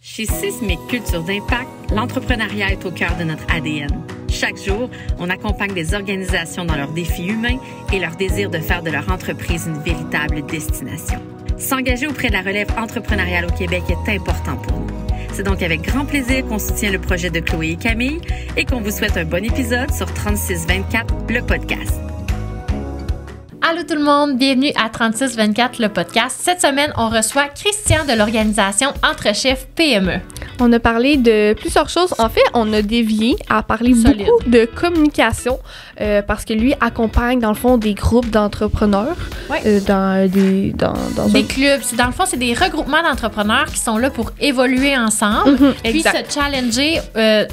Chez Sismic Culture d'Impact, l'entrepreneuriat est au cœur de notre ADN. Chaque jour, on accompagne des organisations dans leurs défis humains et leur désir de faire de leur entreprise une véritable destination. S'engager auprès de la relève entrepreneuriale au Québec est important pour nous. C'est donc avec grand plaisir qu'on soutient le projet de Chloé et Camille et qu'on vous souhaite un bon épisode sur 3624, le podcast. Allô tout le monde, bienvenue à 3624, le podcast. Cette semaine, on reçoit Christian de l'organisation Entre Chefs PME. On a parlé de plusieurs choses. En fait, on a dévié à parler beaucoup de communication parce que lui accompagne, dans le fond, des groupes d'entrepreneurs dans des clubs. Dans le fond, c'est des regroupements d'entrepreneurs qui sont là pour évoluer ensemble puis se challenger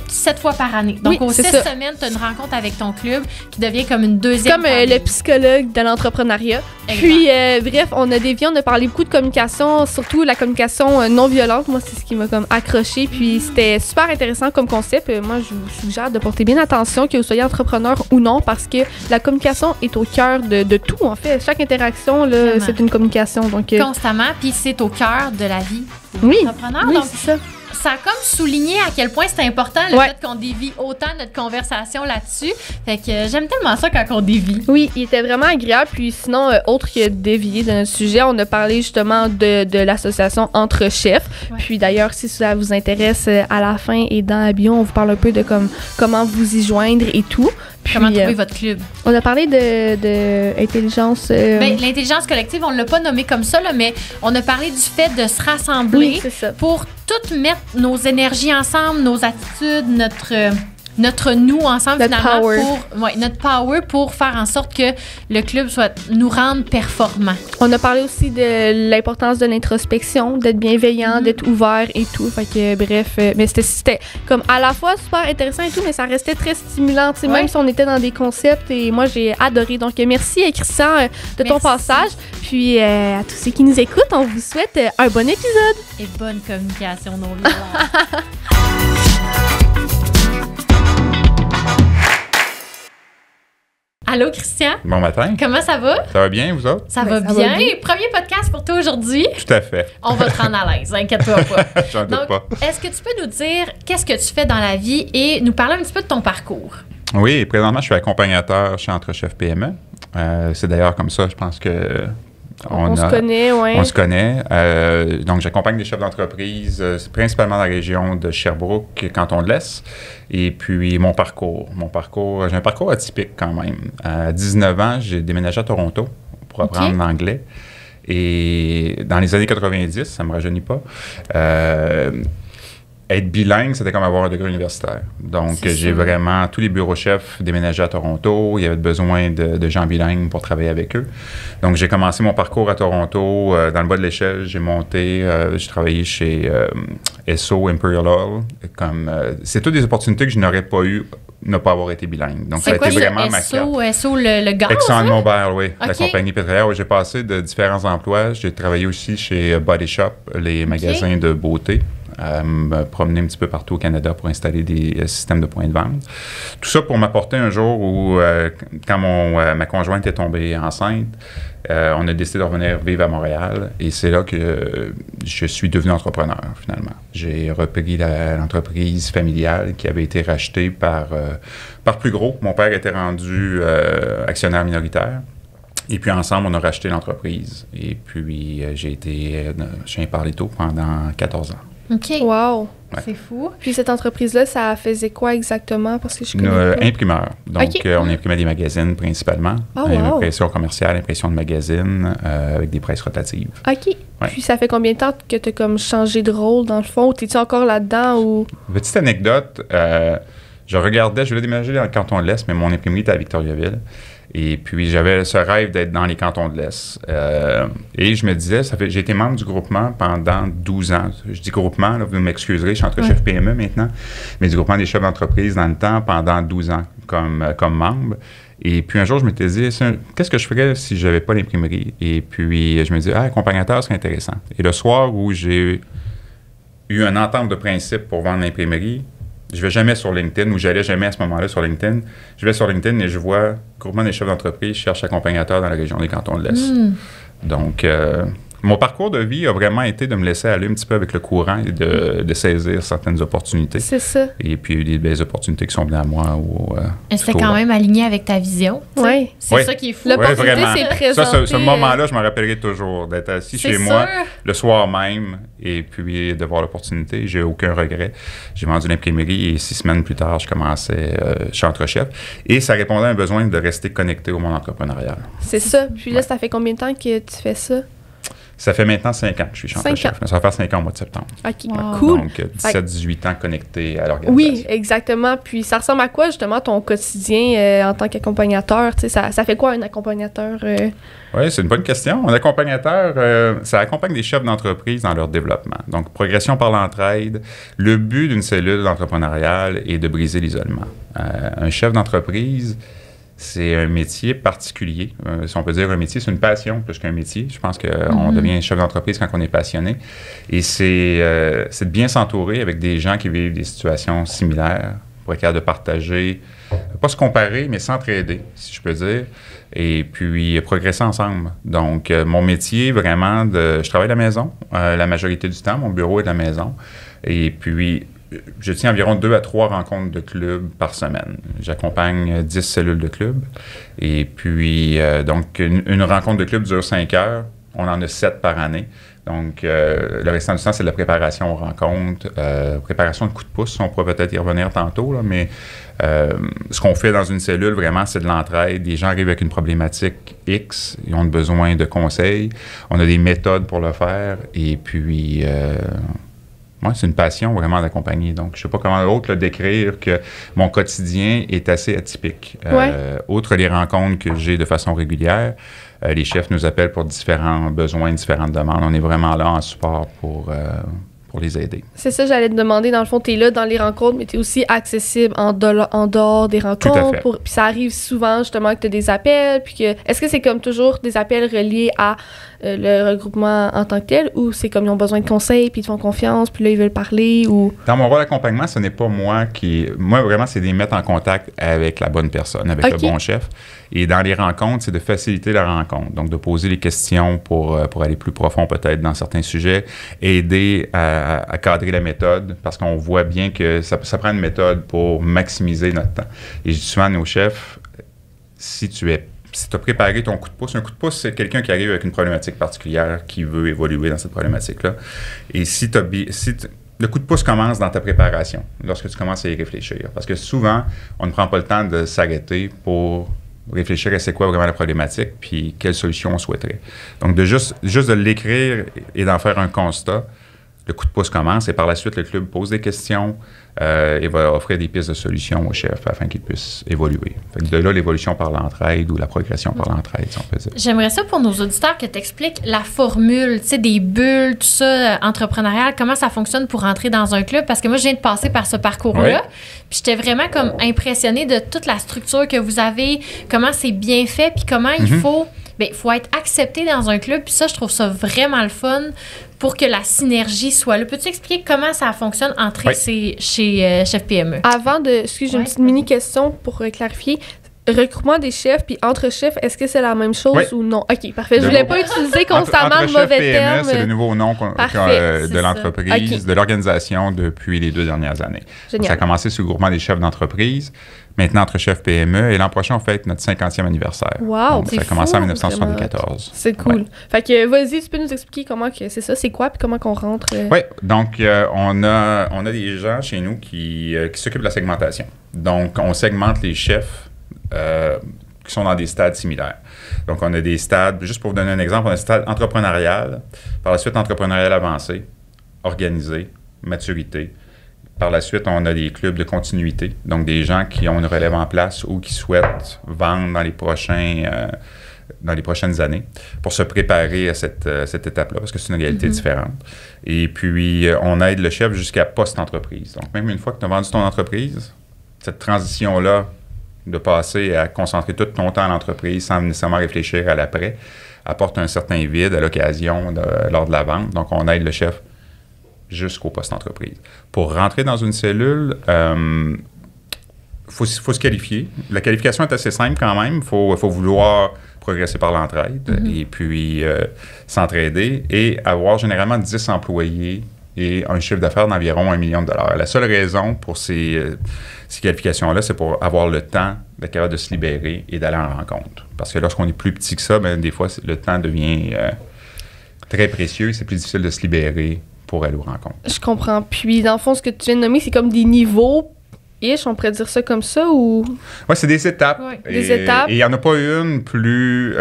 7 fois par année. Donc, aux 6 semaines, tu as une rencontre avec ton club qui devient comme une deuxième famille. Le psychologue de l'entrepreneuriat. Puis, bref, on a dévié, on a parlé beaucoup de communication, surtout la communication non violente. Moi, c'est ce qui m'a comme accroché. Puis, c'était super intéressant comme concept. Moi, je vous suggère de porter bien attention, que vous soyez entrepreneur ou non, parce que la communication est au cœur de tout, en fait. Chaque interaction, là, c'est une communication. Donc, constamment, puis c'est au cœur de la vie de l'entrepreneur. Oui, donc, c'est ça. Ça a comme souligné à quel point c'est important le fait qu'on dévie autant notre conversation là-dessus. Fait que j'aime tellement ça quand on dévie. Oui, il était vraiment agréable. Puis sinon, autre que dévier de notre sujet, on a parlé justement de l'association Entre Chefs. Ouais. Puis d'ailleurs, si ça vous intéresse, à la fin et dans la bio, on vous parle un peu de comment vous y joindre et tout. Puis, comment trouver votre club. On a parlé de intelligence... l'intelligence collective, on ne l'a pas nommé comme ça, là, mais on a parlé du fait de se rassembler pour toutes mettre nos énergies ensemble, nos attitudes, notre nous ensemble, notre finalement, power. Notre power pour faire en sorte que le club nous rende performants. On a parlé aussi de l'importance de l'introspection, d'être bienveillant, d'être ouvert et tout. Fait que bref, mais c'était comme à la fois super intéressant et tout, mais ça restait très stimulant, même si on était dans des concepts, et moi j'ai adoré. Donc merci Christian de ton passage. Puis à tous ceux qui nous écoutent, on vous souhaite un bon épisode. Et bonne communication non violente. Allô, Christian? Bon matin. Comment ça va? Ça va bien, vous autres? Ça va bien. Premier podcast pour toi aujourd'hui. Tout à fait. On va te rendre à l'aise, inquiète-toi pas. J'en doute pas. Est-ce que tu peux nous dire qu'est-ce que tu fais dans la vie et nous parler un petit peu de ton parcours? Oui, présentement, je suis accompagnateur chez Entre Chefs PME. C'est d'ailleurs comme ça, je pense que... On se connaît, oui. On se connaît. Donc, j'accompagne des chefs d'entreprise, principalement dans la région de Sherbrooke, canton de l'Est. Et puis, j'ai un parcours atypique quand même. À 19 ans, j'ai déménagé à Toronto pour apprendre l'anglais. Et dans les années 90, ça ne me rajeunit pas, être bilingue, c'était comme avoir un degré universitaire. Donc, j'ai vraiment tous les bureaux chefs déménagés à Toronto. Il y avait besoin de gens bilingues pour travailler avec eux. Donc, j'ai commencé mon parcours à Toronto. Dans le bas de l'échelle, j'ai travaillé chez Esso, Imperial Oil. C'est toutes des opportunités que je n'aurais pas eues ne pas avoir été bilingue. Donc, ça a été vraiment ma carte. Esso, le gaz? ExxonMobil, oui, la compagnie pétrolière. J'ai passé de différents emplois. J'ai travaillé aussi chez Body Shop, les magasins de beauté. Me promener un petit peu partout au Canada pour installer des systèmes de points de vente. Tout ça pour m'apporter un jour où, quand ma conjointe est tombée enceinte, on a décidé de revenir vivre à Montréal et c'est là que je suis devenu entrepreneur, finalement. J'ai repris l'entreprise familiale qui avait été rachetée par Plus Gros. Mon père était rendu actionnaire minoritaire. Et puis, ensemble, on a racheté l'entreprise. Et puis, j'ai été chien par les taux pendant 14 ans. OK. Wow. Ouais. C'est fou. Puis cette entreprise-là, ça faisait quoi exactement? Parce que je connais pas. Imprimeur. Donc, on imprimait des magazines principalement. Impression commerciale, impression de magazines avec des presses rotatives. OK. Ouais. Puis ça fait combien de temps que tu as comme changé de rôle dans le fond? T'es-tu encore là-dedans ou... Petite anecdote, je voulais déménager dans le canton de l'Est, mais mon imprimerie était à Victoriaville. Et puis, j'avais ce rêve d'être dans les cantons de l'Est. Et je me disais, j'ai été membre du groupement pendant 12 ans. Je dis groupement, là, vous m'excuserez, je suis Entre Chefs PME maintenant, mais du groupement des chefs d'entreprise dans le temps pendant 12 ans comme membre. Et puis, un jour, je m'étais dit, qu'est-ce que je ferais si je n'avais pas l'imprimerie? Et puis, je me dis, accompagnateur, c'est intéressant. Et le soir où j'ai eu une entente de principe pour vendre l'imprimerie, je vais jamais sur LinkedIn, ou j'allais jamais à ce moment-là sur LinkedIn. Je vais sur LinkedIn et je vois groupement des chefs d'entreprise cherche accompagnateur dans la région des cantons de l'Est. Donc, Mon parcours de vie a vraiment été de me laisser aller un petit peu avec le courant et de saisir certaines opportunités. C'est ça. Et puis, il y a eu des belles opportunités qui sont venues à moi. C'était quand même aligné avec ta vision. Oui. C'est ça qui est fou. L'opportunité s'est présentée. Ce moment-là, je me rappellerai toujours d'être assis chez moi le soir même et puis de voir l'opportunité. J'ai aucun regret. J'ai vendu l'imprimerie et 6 semaines plus tard, je commençais chez Entrechef. Et ça répondait à un besoin de rester connecté au monde entrepreneurial. C'est ça. Puis là, ça fait combien de temps que tu fais ça? Ça fait maintenant 5 ans que je suis Entrechef. Ça va faire 5 ans au mois de septembre. OK, cool. Donc, 17-18 ans connecté à l'organisation. Oui, exactement. Puis ça ressemble à quoi, justement, ton quotidien en tant qu'accompagnateur? Ça fait quoi un accompagnateur? Oui, c'est une bonne question. Un accompagnateur, ça accompagne des chefs d'entreprise dans leur développement. Donc, progression par l'entraide. Le but d'une cellule entrepreneuriale est de briser l'isolement. Un chef d'entreprise, c'est un métier particulier. Si on peut dire un métier, c'est une passion plus qu'un métier. Je pense qu'on devient chef d'entreprise quand on est passionné. Et c'est de bien s'entourer avec des gens qui vivent des situations similaires pour être capable de partager, pas se comparer, mais s'entraider, si je peux dire, et puis progresser ensemble. Donc, mon métier, vraiment, je travaille à la maison la majorité du temps. Mon bureau est à la maison. Et puis, je tiens environ 2 à 3 rencontres de club par semaine. J'accompagne 10 cellules de club. Et puis, donc, une rencontre de club dure 5 heures. On en a 7 par année. Donc, le restant du temps, c'est de la préparation aux rencontres, préparation de coups de pouce. On pourrait peut-être y revenir tantôt, là, mais ce qu'on fait dans une cellule, vraiment, c'est de l'entraide. Les gens arrivent avec une problématique X, ils ont besoin de conseils. On a des méthodes pour le faire. Et puis... moi, c'est une passion vraiment d'accompagner. Donc, je ne sais pas comment d'autre le décrire que mon quotidien est assez atypique. Outre les rencontres que j'ai de façon régulière, les chefs nous appellent pour différents besoins, différentes demandes. On est vraiment là en support pour les aider. C'est ça, j'allais te demander. Dans le fond, tu es là dans les rencontres, mais tu es aussi accessible en dehors des rencontres. Puis ça arrive souvent, justement, que tu as des appels. Puis est-ce que c'est comme toujours des appels reliés à le regroupement en tant que tel, ou c'est comme ils ont besoin de conseils, puis ils te font confiance, puis là, ils veulent parler, ou... Dans mon rôle d'accompagnement, ce n'est pas moi qui... Moi, vraiment, c'est de les mettre en contact avec la bonne personne, avec le bon chef. Et dans les rencontres, c'est de faciliter la rencontre. Donc, de poser les questions pour aller plus profond, peut-être, dans certains sujets. Aider à cadrer la méthode, parce qu'on voit bien que ça prend une méthode pour maximiser notre temps. Et je dis souvent à nos chefs, si tu as préparé ton coup de pouce, un coup de pouce, c'est quelqu'un qui arrive avec une problématique particulière, qui veut évoluer dans cette problématique-là. Et le coup de pouce commence dans ta préparation, lorsque tu commences à y réfléchir. Parce que souvent, on ne prend pas le temps de s'arrêter pour réfléchir à c'est quoi vraiment la problématique, puis quelle solution on souhaiterait. Donc, juste de l'écrire et d'en faire un constat, le coup de pouce commence et par la suite, le club pose des questions et va offrir des pistes de solutions au chef afin qu'il puisse évoluer. Fait que de là, l'évolution par l'entraide ou la progression par l'entraide, si on peut dire. J'aimerais ça pour nos auditeurs que tu expliques la formule, tu sais, des bulles, tout ça, entrepreneurial, comment ça fonctionne pour entrer dans un club. Parce que moi, je viens de passer par ce parcours-là. Puis j'étais vraiment comme impressionnée de toute la structure que vous avez, comment c'est bien fait, puis comment il faut être accepté dans un club. Puis ça, je trouve ça vraiment le fun pour que la synergie soit là. Peux-tu expliquer comment ça fonctionne entrer chez Chef PME? Avant de... Excuse, j'ai une petite mini-question pour clarifier. Regroupement des chefs puis entre chefs, est-ce que c'est la même chose ou non? OK, parfait. Je voulais pas utiliser constamment le mauvais terme. C'est le nouveau nom de l'entreprise, de l'organisation depuis les 2 dernières années. Donc, ça a commencé sous le regroupement des chefs d'entreprise. Maintenant, entre chefs PME. Et l'an prochain, on fête notre 50e anniversaire. Wow! Donc, ça a commencé en 1974. C'est cool. Ouais. Fait que, vas-y, tu peux nous expliquer comment que c'est ça, c'est quoi, puis comment qu'on rentre? Oui, donc, on a des gens chez nous qui s'occupent de la segmentation. Donc, on segmente les chefs qui sont dans des stades similaires. Donc, on a des stades, juste pour vous donner un exemple, on a un stade entrepreneurial, par la suite, entrepreneurial avancé, organisé, maturité. Par la suite, on a des clubs de continuité, donc des gens qui ont une relève en place ou qui souhaitent vendre dans les prochaines années pour se préparer à cette étape-là, parce que c'est une réalité différente. Et puis, on aide le chef jusqu'à post-entreprise. Donc, même une fois que tu as vendu ton entreprise, cette transition-là, de passer à concentrer tout ton temps à l'entreprise sans nécessairement réfléchir à l'après, apporte un certain vide à l'occasion lors de la vente. Donc, on aide le chef jusqu'au post-entreprise. Pour rentrer dans une cellule, faut se qualifier. La qualification est assez simple quand même. Il faut vouloir progresser par l'entraide et puis s'entraider et avoir généralement 10 employés et un chiffre d'affaires d'environ $1 million. La seule raison pour ces qualifications-là, c'est pour avoir le temps d'être capable de se libérer et d'aller en rencontre. Parce que lorsqu'on est plus petit que ça, des fois, le temps devient très précieux et c'est plus difficile de se libérer pour aller aux rencontres. Je comprends. Puis, dans le fond, ce que tu viens de nommer, c'est comme des niveaux. On pourrait dire ça comme ça ou... Oui, c'est des étapes. Ouais. Des étapes. Et il n'y en a pas une plus...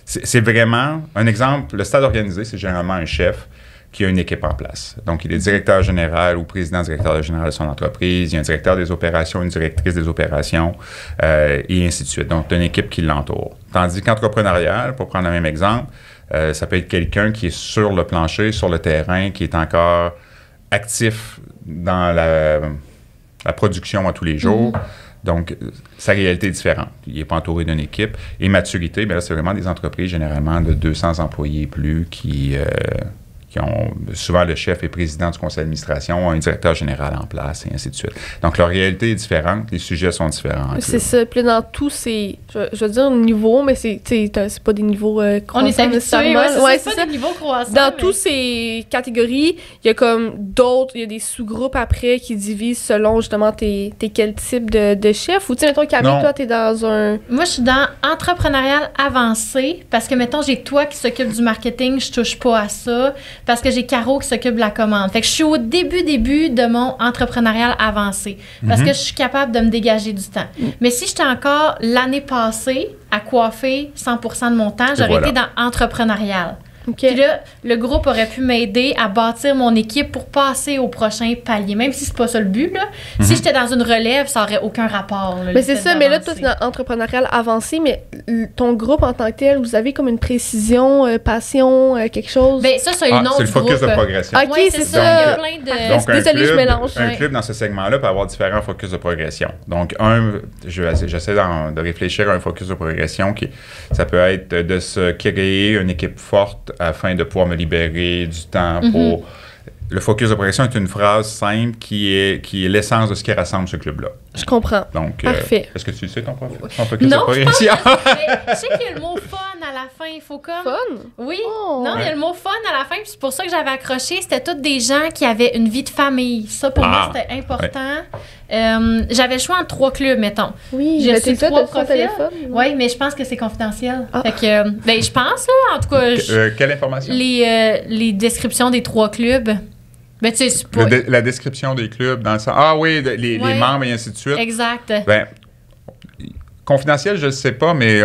c'est vraiment... Un exemple, le stade organisé, c'est généralement un chef qui a une équipe en place. Donc, il est directeur général ou président-directeur général de son entreprise. Il y a un directeur des opérations, une directrice des opérations, et ainsi de suite. Donc, tu as une équipe qui l'entoure. Tandis qu'entrepreneurial, pour prendre le même exemple, ça peut être quelqu'un qui est sur le plancher, sur le terrain, qui est encore actif dans la production à tous les jours. Donc, sa réalité est différente. Il n'est pas entouré d'une équipe. Et maturité, bien là, c'est vraiment des entreprises généralement de 200 employés et plus qui ont souvent le chef et président du conseil d'administration, un directeur général en place, et ainsi de suite. Donc, leur réalité est différente, les sujets sont différents. C'est ça. Puis là, dans tous ces, je veux dire, niveaux, mais c'est pas des niveaux croissants. On est habitués, c'est pas des niveaux croissants. Dans toutes ces catégories, il y a comme d'autres, il y a des sous-groupes après qui divisent selon, justement, t'es quel type de chef. Ou, tu sais, mettons, Camille, toi, t'es dans un... Moi, je suis dans entrepreneurial avancé, parce que, mettons, j'ai toi qui s'occupe du marketing, je touche pas à ça. Parce que j'ai Caro qui s'occupe de la commande. Fait que je suis au début de mon entrepreneurial avancé. Parce que je suis capable de me dégager du temps. Mais si j'étais encore l'année passée à coiffer 100% de mon temps, j'aurais été dans entrepreneurial. Puis là, le groupe aurait pu m'aider à bâtir mon équipe pour passer au prochain palier, même si c'est pas ça le but, là. Si j'étais dans une relève, ça aurait aucun rapport. Là, mais c'est ça, mais là, toi, c'est dans entrepreneurial avancé, mais ton groupe en tant que tel, vous avez comme une précision, passion, quelque chose? Bien, ça, c'est une autre c'est le focus de progression. OK, c'est ça. Donc, désolée, je mélange. Un club dans ce segment-là peut avoir différents focus de progression. Donc, j'essaie de réfléchir à un focus de progression ça peut être de se créer une équipe forte afin de pouvoir me libérer du temps pour... Le focus de progression est une phrase simple qui est l'essence de ce qui rassemble ce club-là. Je comprends. Donc, parfait. Est-ce que tu sais ton focus de progression? Je sais qu'il y a le mot fun à la fin. Il faut comme... Fun? Oui. Non, il y a le mot fun à la fin. Puis c'est pour ça que j'avais accroché. C'était tous des gens qui avaient une vie de famille. Ça, pour moi, c'était important. Ouais. J'avais le choix entre 3 clubs, mettons. Oui, j'ai reçu 3 profils. Téléphone. Oui, mais je pense que c'est confidentiel. Fait que, je pense, là, en tout cas... quelle information? Les descriptions des 3 clubs... Ben, tu sais, c'est pas... La description des clubs dans le sens... Ah oui, les membres et ainsi de suite. Exact. Ben, confidentiel, je ne sais pas, mais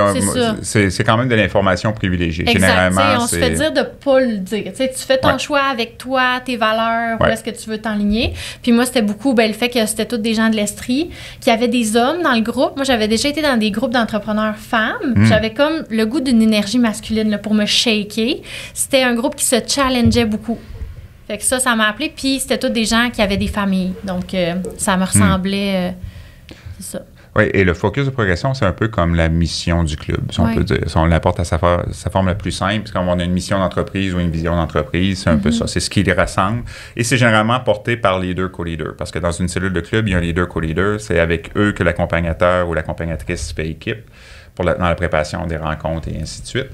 c'est quand même de l'information privilégiée. Exact. Généralement, on se fait dire de ne pas le dire. T'sais, tu fais ton choix avec toi, tes valeurs, où est-ce que tu veux t'enligner. Puis moi, c'était beaucoup le fait que c'était tous des gens de l'Estrie, qu'il y avait des hommes dans le groupe. Moi, j'avais déjà été dans des groupes d'entrepreneurs femmes. J'avais comme le goût d'une énergie masculine là, pour me shaker. C'était un groupe qui se challengeait beaucoup. Fait que ça m'a appelé. Puis c'était tous des gens qui avaient des familles. Donc, ça me ressemblait. C'est ça. Oui, et le focus de progression, c'est un peu comme la mission du club, si on peut dire. Si on l'apporte à sa forme la plus simple, parce qu'on a une mission d'entreprise ou une vision d'entreprise, c'est un peu ça. C'est ce qui les rassemble. Et c'est généralement porté par leader, co-leader. Parce que dans une cellule de club, il y a un leader, co-leader. C'est avec eux que l'accompagnateur ou l'accompagnatrice fait équipe dans la préparation des rencontres et ainsi de suite.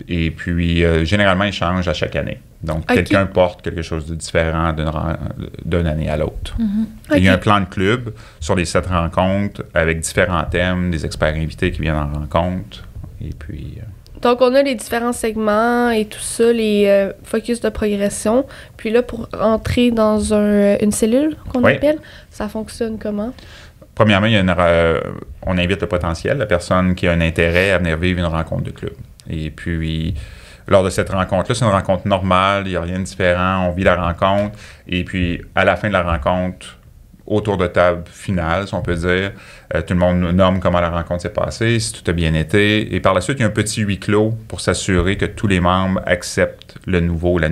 Et puis, généralement, ils changent à chaque année. Donc, quelqu'un porte quelque chose de différent d'une année à l'autre. Il y a un plan de club sur les 7 rencontres avec différents thèmes, des experts invités qui viennent en rencontre. Et puis... Donc, on a les différents segments et tout ça, les focus de progression. Puis là, pour entrer dans une cellule qu'on appelle, ça fonctionne comment? Premièrement, on invite le potentiel, la personne qui a un intérêt à venir vivre une rencontre de club. Et puis, lors de cette rencontre-là, c'est une rencontre normale, il n'y a rien de différent, on vit la rencontre. Et puis, à la fin de la rencontre, autour de table finale, si on peut dire, tout le monde nomme comment la rencontre s'est passée, si tout a bien été. Et par la suite, il y a un petit huis clos pour s'assurer que tous les membres acceptent la nouvelle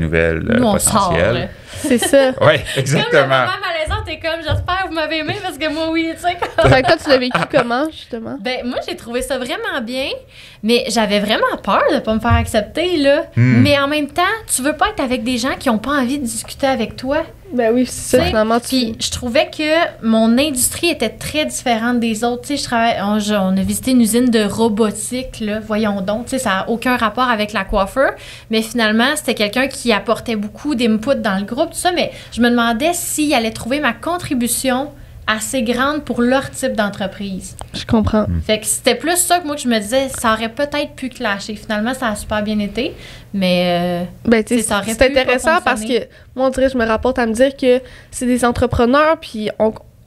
potentielle. C'est ça. Oui, exactement. Comme le moment malaisant, t'es comme, j'espère que vous m'avez aimé parce que moi, oui, tu sais. Toi, tu l'as vécu comment, justement? Ben, moi, j'ai trouvé ça vraiment bien, mais j'avais vraiment peur de pas me faire accepter, là. Mais en même temps, tu veux pas être avec des gens qui ont pas envie de discuter avec toi. Ben oui, c'est ça, finalement. Puis je trouvais que mon industrie était très différente des autres. Tu sais, on a visité une usine de robotique, là, voyons donc. Tu sais, ça n'a aucun rapport avec la coiffeur. Mais finalement, c'était quelqu'un qui apportait beaucoup d'input dans le groupe, tout ça. Mais je me demandais s'il allait trouver ma contribution assez grande pour leur type d'entreprise. Je comprends. Fait que c'était plus ça que moi que je me disais, ça aurait peut-être pu clasher. Finalement, ça a super bien été, mais ça aurait pu. C'est intéressant parce que moi, on dirait, je me rapporte à me dire que c'est des entrepreneurs, puis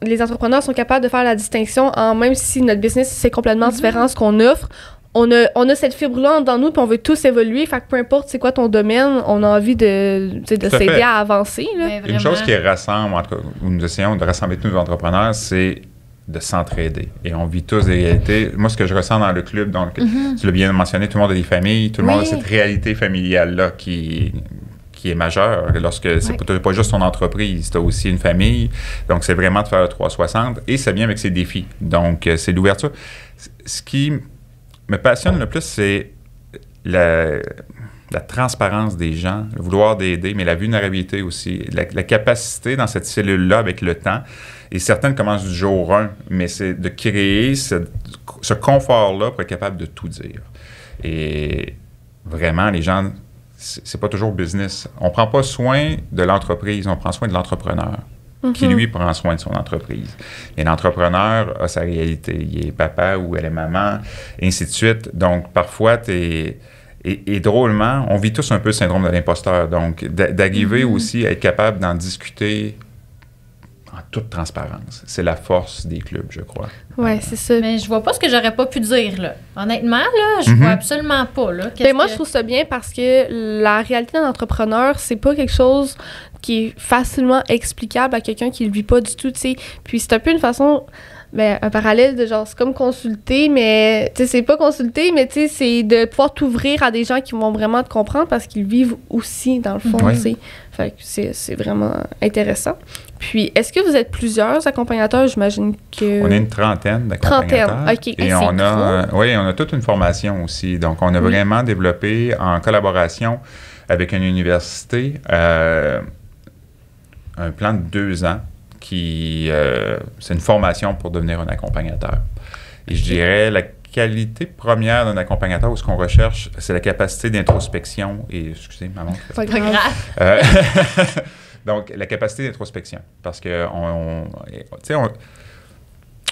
les entrepreneurs sont capables de faire la distinction même si notre business, c'est complètement différent de ce qu'on offre. On a cette fibre-là dans nous, puis on veut tous évoluer. Fait que peu importe c'est quoi ton domaine, on a envie de s'aider à avancer. Là. Une chose qui rassemble, en tout cas, où nous essayons de rassembler tous nos entrepreneurs, c'est de s'entraider. Et on vit tous des réalités. Moi, ce que je ressens dans le club, donc, tu l'as bien mentionné, tout le monde a des familles, tout le monde a cette réalité familiale-là qui est majeure lorsque c'est pas juste ton entreprise, tu as aussi une famille. Donc, c'est vraiment de faire le 360 et ça vient avec ses défis. Donc, c'est l'ouverture. Ce qui me passionne le plus, c'est la transparence des gens, le vouloir d'aider, mais la vulnérabilité aussi, la capacité dans cette cellule-là avec le temps. Et certaines commencent du jour 1, mais c'est de créer ce confort-là pour être capable de tout dire. Et vraiment, les gens, c'est pas toujours business. On prend pas soin de l'entreprise, on prend soin de l'entrepreneur. Qui, lui, prend soin de son entreprise. Et l'entrepreneur a sa réalité. Il est papa ou elle est maman, et ainsi de suite. Donc, parfois, et drôlement, on vit tous un peu le syndrome de l'imposteur. Donc, d'arriver aussi à être capable d'en discuter en toute transparence. C'est la force des clubs, je crois. Oui, c'est ça. Mais je vois pas ce que j'aurais pas pu dire, là. Honnêtement, là, je vois absolument pas, là. Moi, je trouve ça bien parce que la réalité d'un entrepreneur, c'est pas quelque chose qui est facilement explicable à quelqu'un qui le vit pas du tout, tu sais. Puis c'est un peu une façon, un parallèle de genre, c'est comme consulter, mais, tu sais, c'est pas consulter, mais, tu sais, c'est de pouvoir t'ouvrir à des gens qui vont vraiment te comprendre parce qu'ils vivent aussi, dans le fond, tu sais. Fait que c'est vraiment intéressant. Puis, est-ce que vous êtes plusieurs accompagnateurs? J'imagine que... On est une trentaine d'accompagnateurs. OK. Et on a toute une formation aussi. Donc, on a vraiment développé, en collaboration avec une université, un plan de 2 ans c'est une formation pour devenir un accompagnateur. Et je dirais, la qualité première d'un accompagnateur, ou ce qu'on recherche, c'est la capacité d'introspection et... Excusez, maman. Pas grave. Donc, la capacité d'introspection. Parce que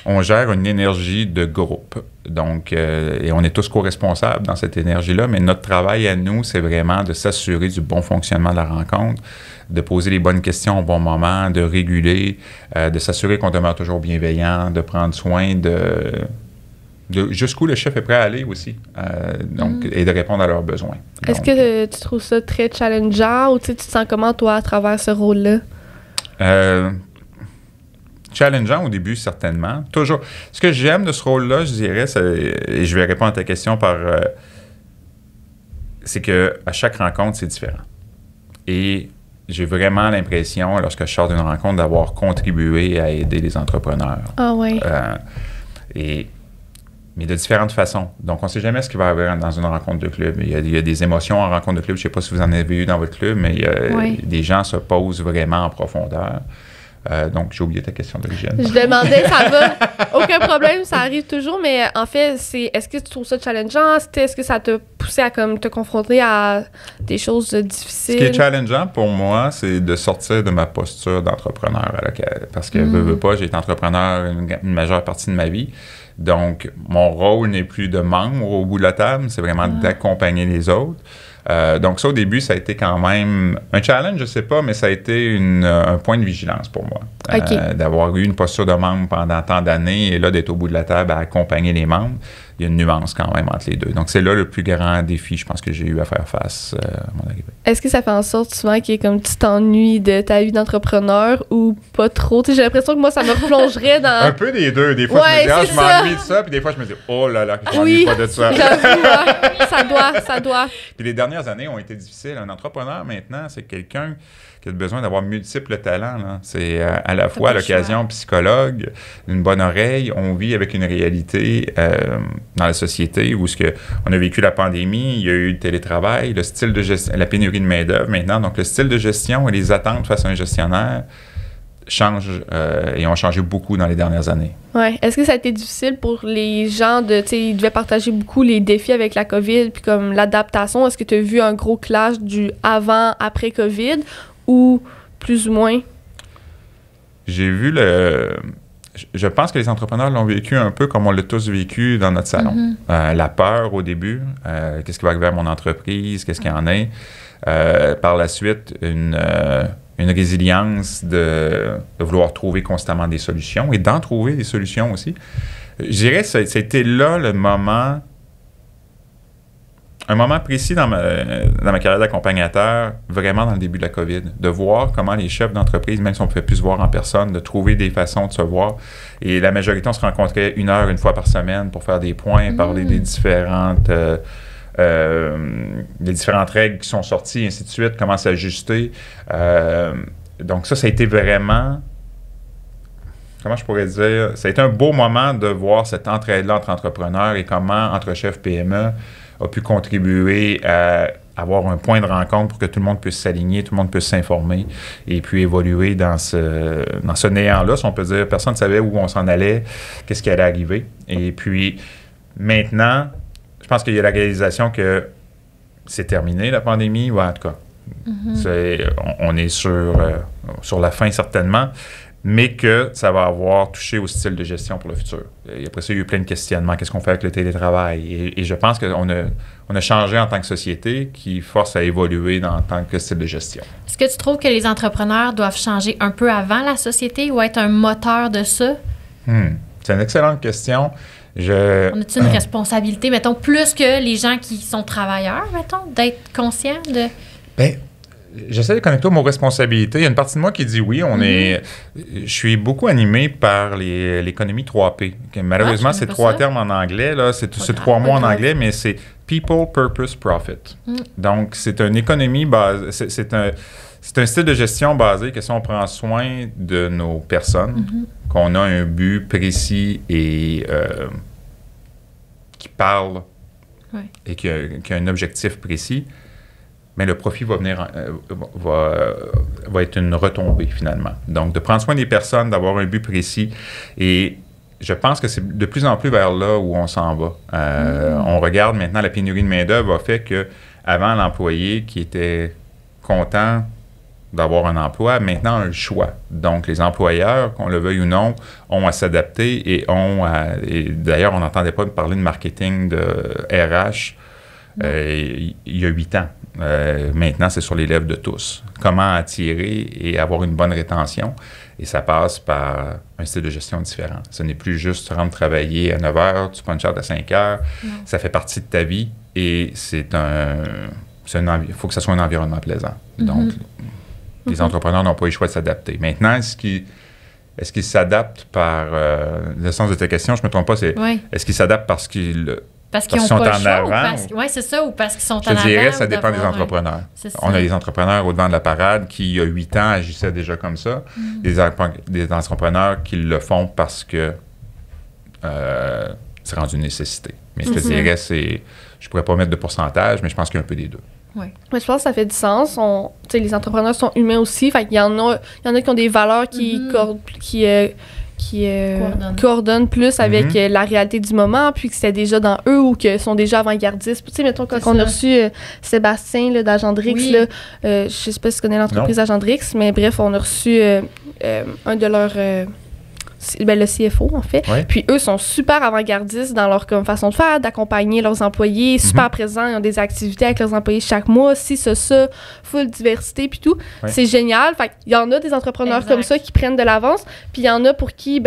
on gère une énergie de groupe. Donc, et on est tous co-responsables dans cette énergie-là, mais notre travail à nous, c'est vraiment de s'assurer du bon fonctionnement de la rencontre, de poser les bonnes questions au bon moment, de réguler, de s'assurer qu'on demeure toujours bienveillant, de prendre soin de jusqu'où le chef est prêt à aller aussi, et de répondre à leurs besoins. Est-ce que tu trouves ça très challengeant ou tu te sens comment, toi, à travers ce rôle-là? Challengeant au début, certainement. Toujours. Ce que j'aime de ce rôle-là, je dirais, et je vais répondre à ta question c'est qu'à chaque rencontre, c'est différent. Et j'ai vraiment l'impression, lorsque je sors d'une rencontre, d'avoir contribué à aider les entrepreneurs. Ah oui. Mais de différentes façons. Donc, on ne sait jamais ce qu'il va y avoir dans une rencontre de club. Il y a des émotions en rencontre de club. Je ne sais pas si vous en avez eu dans votre club, mais des gens se posent vraiment en profondeur. Donc, j'ai oublié ta question d'origine. Je demandais, ça va. Aucun problème, ça arrive toujours. Mais en fait, est-ce que tu trouves ça challengeant? Est-ce que ça t'a poussé à te confronter à des choses difficiles? Ce qui est challengeant pour moi, c'est de sortir de ma posture d'entrepreneur. Parce que, veux pas, j'ai été entrepreneur une majeure partie de ma vie. Donc, mon rôle n'est plus de membre au bout de la table, c'est vraiment d'accompagner les autres. Donc ça, au début, ça a été quand même un challenge, je ne sais pas, mais ça a été un point de vigilance pour moi. D'avoir eu une posture de membre pendant tant d'années et là, d'être au bout de la table à accompagner les membres, il y a une nuance quand même entre les deux. Donc c'est là le plus grand défi, je pense, que j'ai eu à faire face à mon arrivée. Est-ce que ça fait en sorte souvent qu'il y ait comme tu t'ennuies de ta vie d'entrepreneur ou pas trop? J'ai l'impression que moi, ça me replongerait dans... Un peu des deux. Des fois, je me dis, je m'ennuie de ça, puis des fois, je me dis, oh là là, je m'ennuie pas de ça. J'avoue, ça doit. Puis les dernières années ont été difficiles. Un entrepreneur, maintenant, c'est quelqu'un qui a besoin d'avoir multiples talents. Là. C'est à la fois à l'occasion psychologue, une bonne oreille. On vit avec une réalité dans la société où on a vécu la pandémie, il y a eu le télétravail, le style de gestion, la pénurie de main-d'œuvre maintenant. Donc, le style de gestion et les attentes face à un gestionnaire changent et ont changé beaucoup dans les dernières années. Ouais. Est-ce que ça a été difficile pour les gens ils devaient partager beaucoup les défis avec la COVID puis comme l'adaptation? Est-ce que tu as vu un gros clash du avant-après COVID ou plus ou moins? J'ai vu je pense que les entrepreneurs l'ont vécu un peu comme on l'a tous vécu dans notre salon. La peur au début, qu'est-ce qui va arriver à mon entreprise, qu'est-ce qu'il y en a. Par la suite, une résilience de vouloir trouver constamment des solutions et d'en trouver des solutions aussi. Je dirais que c'était là un moment précis dans ma carrière d'accompagnateur, vraiment dans le début de la COVID, de voir comment les chefs d'entreprise, même si on ne pouvait plus se voir en personne, de trouver des façons de se voir. Et la majorité, on se rencontrait une fois par semaine pour faire des points, parler des différentes règles qui sont sorties, et ainsi de suite, comment s'ajuster. Donc ça a été vraiment, comment je pourrais dire, ça a été un beau moment de voir cette entraide-là entre entrepreneurs et comment Entre Chefs PME a pu contribuer à avoir un point de rencontre pour que tout le monde puisse s'aligner, tout le monde puisse s'informer et puis évoluer dans ce néant-là, si on peut dire. Personne ne savait où on s'en allait, qu'est-ce qui allait arriver. Et puis maintenant, je pense qu'il y a la réalisation que c'est terminé, la pandémie, ou en tout cas, on est sur la fin certainement, mais que ça va avoir touché au style de gestion pour le futur. Et après ça, il y a eu plein de questionnements. Qu'est-ce qu'on fait avec le télétravail? Et je pense qu'on a changé en tant que société qui force à évoluer en tant que style de gestion. Est-ce que tu trouves que les entrepreneurs doivent changer un peu avant la société ou être un moteur de ça? C'est une excellente question. On a-t-il une responsabilité, mettons, plus que les gens qui sont travailleurs, mettons, d'être conscients de... Bien, j'essaie de connecter aux mots responsabilité. Il y a une partie de moi qui dit oui. Je suis beaucoup animé par l'économie 3P. Malheureusement, c'est 3 termes en anglais. Là. C'est 3 mots en anglais, mais c'est People, Purpose, Profit. Donc, c'est une économie basée... C'est un style de gestion basé que si on prend soin de nos personnes, qu'on a un but précis et qui parle et qui a un objectif précis, mais le profit va être une retombée finalement. Donc, de prendre soin des personnes, d'avoir un but précis. Et je pense que c'est de plus en plus vers là où on s'en va. On regarde maintenant la pénurie de main-d'œuvre a fait qu'avant, l'employé qui était content d'avoir un emploi, maintenant a le choix. Donc, les employeurs, qu'on le veuille ou non, ont à s'adapter et d'ailleurs, on n'entendait pas parler de marketing de RH il y a 8 ans. Maintenant, c'est sur les lèvres de tous. Comment attirer et avoir une bonne rétention? Et ça passe par un style de gestion différent. Ce n'est plus juste tu rentres travailler à 9 heures, tu punch out à 5 heures. Ça fait partie de ta vie et il faut que ça soit un environnement plaisant. Donc, les entrepreneurs n'ont pas eu le choix de s'adapter. Maintenant, est-ce qu'ils s'adaptent par... le sens de ta question, je ne me trompe pas, c'est est-ce qu'ils s'adaptent parce qu'ils sont en avant? Oui, c'est ça, ou parce qu'ils sont en avant. Je dirais ça dépend des entrepreneurs. On a des entrepreneurs au devant de la parade qui, il y a 8 ans, agissaient déjà comme ça. Des entrepreneurs qui le font parce que c'est rendu une nécessité. Mais je te dirais, je ne pourrais pas mettre de pourcentage, mais je pense qu'il y a un peu des deux. Oui. Mais je pense que ça fait du sens. Les entrepreneurs sont humains aussi. Fait qu'il y en a qui ont des valeurs qui coordonnent plus avec la réalité du moment, puis que c'était déjà dans eux ou qu'ils sont déjà avant-gardistes. Tu sais, mettons, quand on a reçu Sébastien là, d'Agendrix, là, je sais pas si tu connais l'entreprise Agendrix, mais bref, on a reçu un de leurs... le CFO, en fait. Ouais. Puis eux sont super avant-gardistes dans leur façon de faire, d'accompagner leurs employés, super présents, ils ont des activités avec leurs employés chaque mois, ça, full diversité, puis tout. Ouais. C'est génial. Fait qu'il y en a des entrepreneurs comme ça qui prennent de l'avance, puis il y en a pour qui,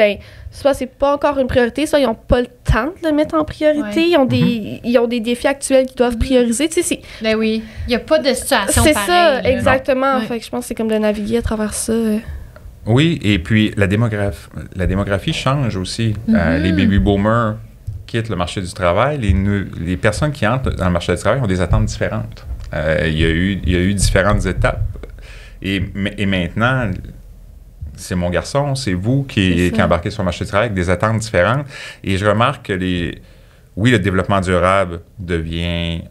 soit c'est pas encore une priorité, soit ils n'ont pas le temps de le mettre en priorité, ils ont des défis actuels qu'ils doivent prioriser. Tu sais, ben oui, il n'y a pas de situation c'est pareille. C'est ça, exactement. Fait que je pense que c'est comme de naviguer à travers ça. Oui, et puis la démographie change aussi. Les baby boomers quittent le marché du travail. Les personnes qui entrent dans le marché du travail ont des attentes différentes. Il y a eu différentes étapes. Et maintenant, c'est mon garçon, c'est vous qui embarquez sur le marché du travail avec des attentes différentes. Et je remarque que le développement durable devient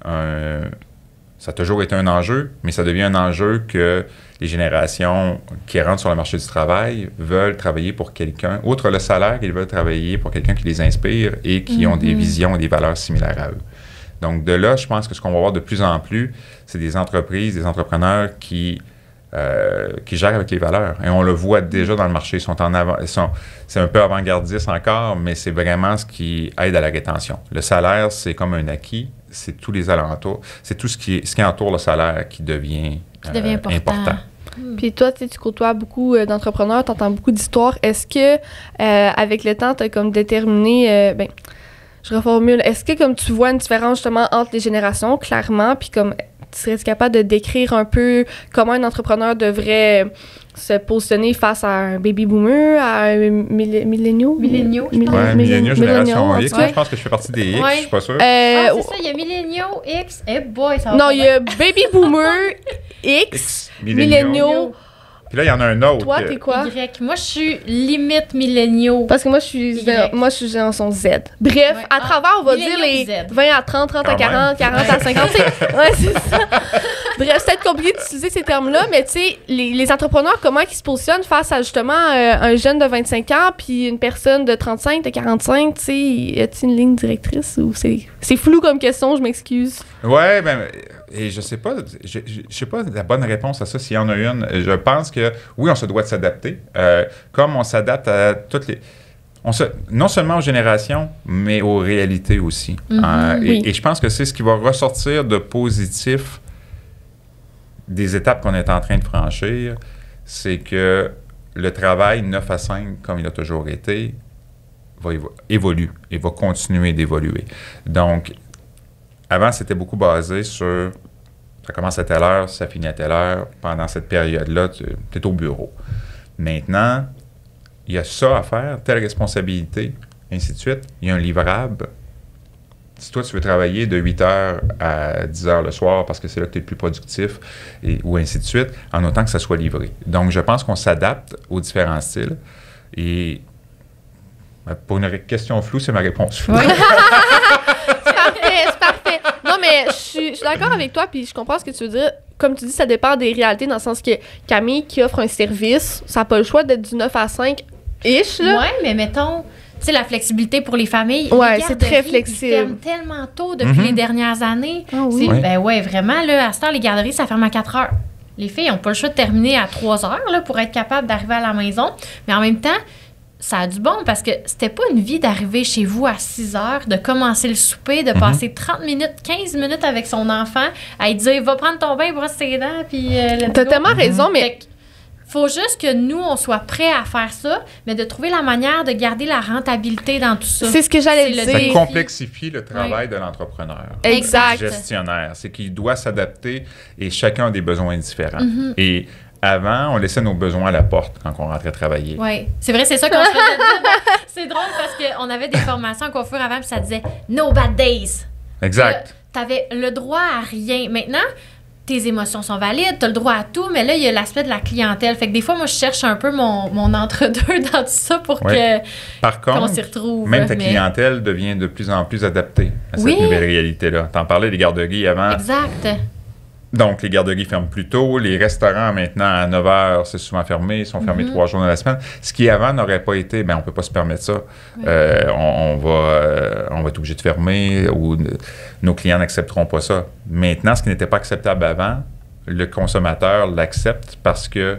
ça a toujours été un enjeu, mais ça devient un enjeu que les générations qui rentrent sur le marché du travail veulent travailler pour quelqu'un. Outre le salaire, ils veulent travailler pour quelqu'un qui les inspire et qui ont des visions et des valeurs similaires à eux. Donc, de là, je pense que ce qu'on va voir de plus en plus, c'est des entreprises, des entrepreneurs qui gèrent avec les valeurs. Et on le voit déjà dans le marché. C'est un peu avant-gardiste encore, mais c'est vraiment ce qui aide à la rétention. Le salaire, c'est comme un acquis. C'est tous les alentours. C'est tout ce qui entoure le salaire qui devient important. Puis toi, tu côtoies beaucoup d'entrepreneurs, tu entends beaucoup d'histoires. Est-ce que, avec le temps, tu as comme déterminé... je reformule. Est-ce que comme tu vois une différence justement entre les générations, clairement, puis comme tu serais capable de décrire un peu comment un entrepreneur devrait se positionner face à un baby boomer, à un milléniaux? Milléniaux, génération X. Je pense que je fais partie des X, je suis pas sûr. C'est ça, il y a milléniaux, X, ça va. Non, il y a baby boomer, X, milléniaux. Puis là, il y en a un autre. Toi, t'es quoi? Y. Moi, je suis limite milléniaux. Parce que moi, je suis génération Z. Bref, à travers, on va dire les 20 à 30, 30 à 40, 40 à 50. Ouais, c'est ça. Bref, c'est peut-être compliqué d'utiliser ces termes-là, mais tu sais, les entrepreneurs, comment ils se positionnent face à justement un jeune de 25 ans puis une personne de 35, de 45, tu sais, y a-t-il une ligne directrice ou c'est flou comme question, je m'excuse. Ouais, et je sais pas la bonne réponse à ça, s'il y en a une. Je pense que, oui, on se doit de s'adapter, comme on s'adapte à toutes les... non seulement aux générations, mais aux réalités aussi. Et je pense que c'est ce qui va ressortir de positif des étapes qu'on est en train de franchir, c'est que le travail 9 à 5, comme il a toujours été, évolue et va continuer d'évoluer. Donc, avant, c'était beaucoup basé sur ça commence à telle heure, ça finit à telle heure. Pendant cette période-là, tu es au bureau. Maintenant, il y a ça à faire, telle responsabilité, ainsi de suite. Il y a un livrable. Si toi, tu veux travailler de 8 h à 10 h le soir parce que c'est là que tu es le plus productif, ou ainsi de suite, en autant que ça soit livré. Donc, je pense qu'on s'adapte aux différents styles. Et pour une question floue, c'est ma réponse floue. Oui. C'est parfait. Non, mais je suis d'accord avec toi, puis je comprends ce que tu veux dire. Comme tu dis, ça dépend des réalités, dans le sens que Camille, qui offre un service, ça n'a pas le choix d'être du 9 à 5-ish, là. Oui, mais mettons... Tu sais, la flexibilité pour les familles. Oui, c'est très flexible. Ils ferment tellement tôt depuis les dernières années. Ah oui? Vraiment, là, à ce temps, les garderies, ça ferme à 4 heures. Les filles n'ont pas le choix de terminer à 3 heures là, pour être capables d'arriver à la maison. Mais en même temps, ça a du bon parce que c'était pas une vie d'arriver chez vous à 6 heures, de commencer le souper, de passer 30 minutes, 15 minutes avec son enfant, à lui dire « Va prendre ton bain, brosse tes dents, puis... » T'as tellement raison, mais... Faut juste que nous, on soit prêts à faire ça, mais de trouver la manière de garder la rentabilité dans tout ça. C'est ce que j'allais dire. Ça complexifie le travail de l'entrepreneur. Exact. Gestionnaire. C'est qu'il doit s'adapter et chacun a des besoins différents. Et avant, on laissait nos besoins à la porte quand on rentrait travailler. Oui, c'est vrai, c'est ça qu'on se faisait dire. C'est drôle parce qu'on avait des formations en coiffure avant, puis ça disait « No bad days ». Exact. Tu avais le droit à rien. Maintenant, tes émotions sont valides, tu as le droit à tout, mais là, il y a l'aspect de la clientèle. Fait que des fois, moi, je cherche un peu mon entre-deux dans tout ça pour qu'on s'y retrouve. Même ta clientèle devient de plus en plus adaptée à cette nouvelle réalité-là. T'en parlais des garderies avant. Exact. Donc, les garderies ferment plus tôt. Les restaurants, maintenant, à 9 h, c'est souvent fermé. Ils sont fermés 3 jours dans la semaine. Ce qui, avant, n'aurait pas été, on ne peut pas se permettre ça. On va être obligé de fermer ou nos clients n'accepteront pas ça. Maintenant, ce qui n'était pas acceptable avant, le consommateur l'accepte parce que...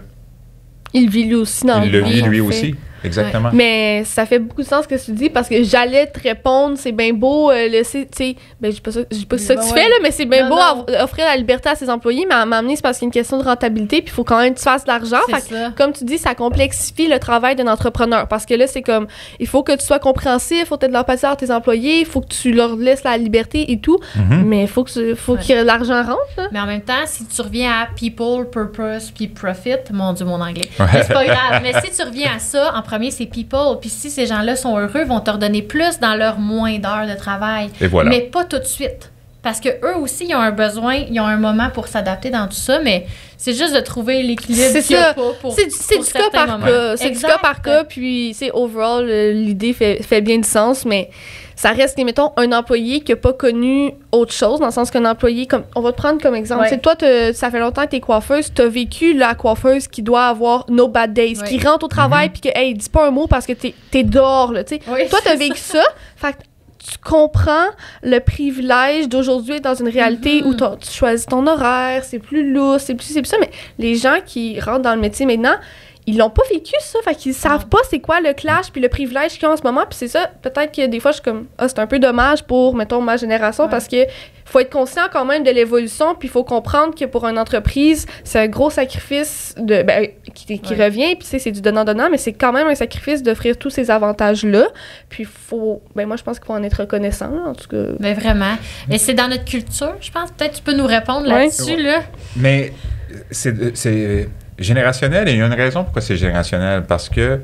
Il vit lui aussi dans le vit lui aussi. Exactement. Ouais. Mais ça fait beaucoup de sens ce que tu dis parce que j'allais te répondre, c'est bien beau laisser, tu sais, je dis pas ça que tu fais là, mais c'est bien beau offrir la liberté à ses employés, mais à m'amener c'est parce qu'il y a une question de rentabilité, puis il faut quand même que tu fasses de l'argent. Comme tu dis, ça complexifie le travail d'un entrepreneur parce que là c'est comme, il faut que tu sois compréhensif, il faut que tu aies de l'empathie à tes employés, il faut que tu leur laisses la liberté et tout, mais il faut qu'il y ait de l'argent rentre. Là. Mais en même temps, si tu reviens à people, purpose, puis profit, mon Dieu, mon anglais, mais c'est pas grave. Mais si tu reviens à ça, en premier, c'est people. Puis si ces gens-là sont heureux, vont te redonner plus dans leurs moins d'heures de travail. Et voilà. Mais pas tout de suite. parce que eux aussi, ils ont un besoin, ils ont un moment pour s'adapter dans tout ça, mais c'est juste de trouver l'équilibre qu'il n'y a pas pour c'est du cas par cas. C'est du cas par cas, puis overall, l'idée fait bien du sens, mais ça reste, mettons, un employé qui n'a pas connu autre chose, dans le sens qu'un employé, comme on va te prendre comme exemple. Ouais. Toi, ça fait longtemps que tu es coiffeuse, tu as vécu la coiffeuse qui doit avoir no bad days, qui rentre au travail puis que, hey, dis pas un mot parce que t'es dehors, là, tu sais. Oui, toi, tu as vécu ça, fait que tu comprends le privilège d'aujourd'hui être dans une réalité où tu choisis ton horaire, c'est plus lourd, c'est plus ça, mais les gens qui rentrent dans le métier maintenant, ils l'ont pas vécu, ça. Fait qu'ils savent pas c'est quoi le clash puis le privilège qu'ils ont en ce moment. Puis c'est ça, peut-être que des fois, je suis comme, c'est un peu dommage pour, mettons, ma génération parce que faut être conscient quand même de l'évolution puis il faut comprendre que pour une entreprise, c'est un gros sacrifice qui revient. Puis c'est du donnant-donnant, mais c'est quand même un sacrifice d'offrir tous ces avantages-là. Puis moi, je pense qu'il faut en être reconnaissant, là, en tout cas. Ben vraiment. Mais c'est dans notre culture, je pense. Peut-être tu peux nous répondre là-dessus, là. Mais c'est générationnel, et il y a une raison pourquoi c'est générationnel, parce que,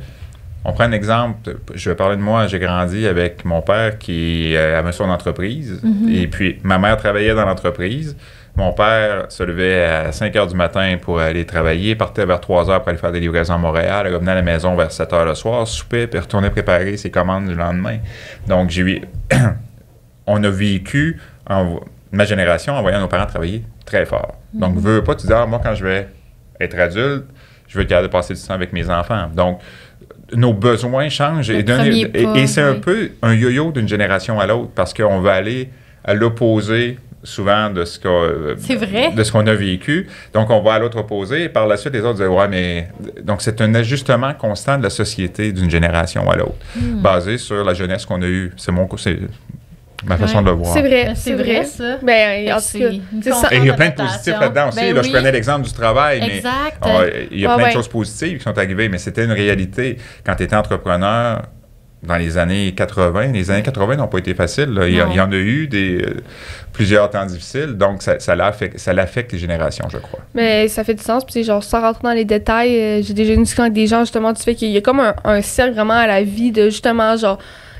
on prend un exemple, je vais parler de moi, j'ai grandi avec mon père qui avait son entreprise, et puis ma mère travaillait dans l'entreprise, mon père se levait à 5 h du matin pour aller travailler, partait vers 3 h pour aller faire des livraisons à Montréal, revenait à la maison vers 7 h le soir, soupait, puis retournait préparer ses commandes le lendemain. Donc, on a vécu, ma génération, en voyant nos parents travailler très fort. Donc, veux pas, tu dis, moi, quand je vais être adulte, je veux être capable de passer du temps avec mes enfants. Donc, nos besoins changent et c'est un peu un yo-yo d'une génération à l'autre parce qu'on va aller à l'opposé souvent de ce qu'on a vécu. Donc, on va à l'autre opposé et par la suite, les autres disent, mais... Donc, c'est un ajustement constant de la société d'une génération à l'autre, basé sur la jeunesse qu'on a eue. C'est ma façon de le voir. C'est vrai, ça. Ben, en tout cas, et il y a plein de positifs là-dedans aussi. Là, je prenais l'exemple du travail, mais il y a plein de choses positives qui sont arrivées, mais c'était une réalité. Quand tu étais entrepreneur dans les années 80, les années 80 n'ont pas été faciles. Là. Il y en a eu plusieurs temps difficiles, donc ça l'affecte les générations, je crois. Mais ça fait du sens, puis genre, sans rentrer dans les détails, j'ai déjà eu une discussion avec des gens justement du fait qu'il y a comme un cercle vraiment à la vie de justement, genre,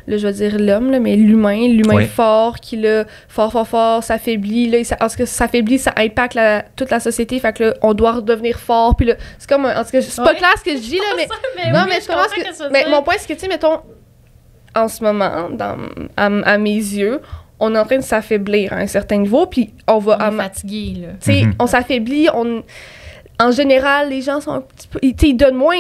là, je vais dire l'homme, là, mais l'humain fort, qui là, fort, s'affaiblit. Là, parce que s'affaiblit, ça impacte toute la société. Fait que là, on doit redevenir fort. Puis là, c'est comme, en tout cas, c'est pas clair ce que je dis, là, mais. Mais je pense que. Mais mon point, c'est que, tu sais, mettons, en ce moment, à mes yeux, on est en train de s'affaiblir à un certain niveau. Puis on va. On est fatigué, là. Tu sais, on s'affaiblit, en général, les gens sont un petit peu... Ils donnent moins,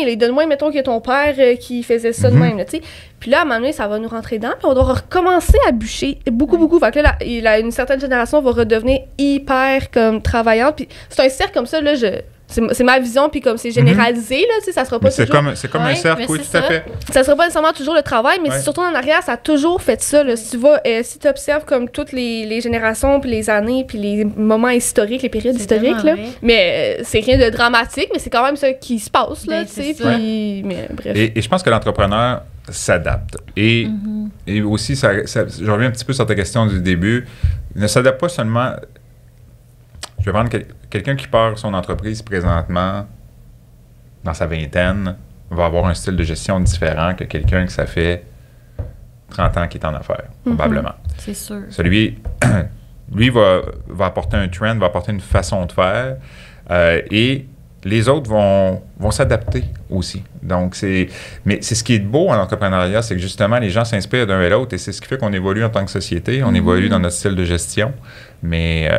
mettons, que ton père qui faisait ça de même, tu sais. Puis là, à un moment donné, ça va nous rentrer dedans, puis on doit recommencer à bûcher beaucoup. Fait que là, une certaine génération va redevenir hyper, comme, travaillante. Puis c'est un cercle comme ça, là, c'est ma vision, puis comme c'est généralisé, là, tu sais, ça sera pas toujours... C'est comme un cercle, oui, tout à fait. Ça sera pas nécessairement toujours le travail, mais si tu retournes en arrière, ça a toujours fait ça, là. Si tu observes comme toutes les générations, puis les années, puis les moments historiques, les périodes historiques, là. Mais c'est rien de dramatique, mais c'est quand même ça qui se passe, là, tu sais, puis... Mais bref. Et je pense que l'entrepreneur s'adapte. Et aussi, je reviens un petit peu sur ta question du début, ne s'adapte pas seulement... Je vais prendre quelqu'un qui part son entreprise présentement dans sa vingtaine va avoir un style de gestion différent que quelqu'un que ça fait 30 ans qui est en affaires, probablement. C'est sûr. Lui va apporter un trend, va apporter une façon de faire et les autres vont s'adapter aussi. Donc, mais c'est ce qui est beau en entrepreneuriat, c'est que justement, les gens s'inspirent d'un et l'autre et c'est ce qui fait qu'on évolue en tant que société, on évolue dans notre style de gestion, mais...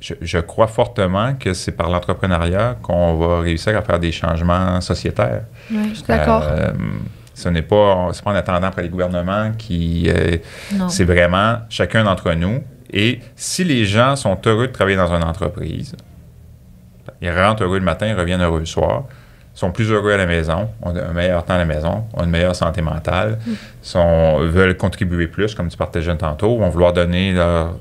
Je crois fortement que c'est par l'entrepreneuriat qu'on va réussir à faire des changements sociétaires. Oui, je suis d'accord. Ce n'est pas en attendant après les gouvernements c'est vraiment chacun d'entre nous. Et si les gens sont heureux de travailler dans une entreprise, ils rentrent heureux le matin, ils reviennent heureux le soir, sont plus heureux à la maison, ont un meilleur temps à la maison, ont une meilleure santé mentale, veulent contribuer plus, comme tu partageais tantôt, vont vouloir donner leur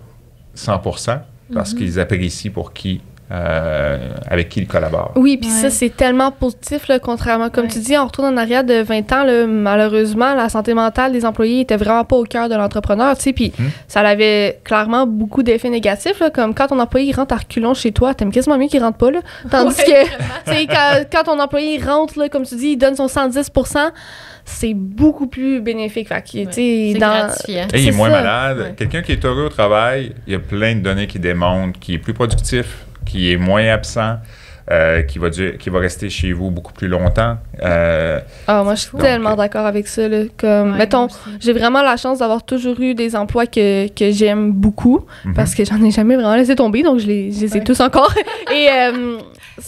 100%. Parce qu'ils apprécient pour qui avec qui il collabore. Oui, puis ça, c'est tellement positif, là, contrairement, comme tu dis, on retourne en arrière de 20 ans, là, malheureusement, la santé mentale des employés était vraiment pas au cœur de l'entrepreneur, tu sais, puis ça avait clairement beaucoup d'effets négatifs, là, comme quand ton employé rentre à reculons chez toi, t'aimes quasiment mieux qu'il rentre pas, là, tandis que, tu sais, quand ton employé rentre, là, comme tu dis, il donne son 110%, c'est beaucoup plus bénéfique. Fait que, c'est gratifiant. Et il est moins malade. Quelqu'un qui est heureux au travail, il y a plein de données qui démontrent qu'il est plus productif, qui est moins absent, qui va rester chez vous beaucoup plus longtemps. Moi, je suis tellement d'accord avec ça. Là, comme, mettons, j'ai vraiment la chance d'avoir toujours eu des emplois que j'aime beaucoup, parce que j'en ai jamais vraiment laissé tomber, donc je les ai tous encore. Et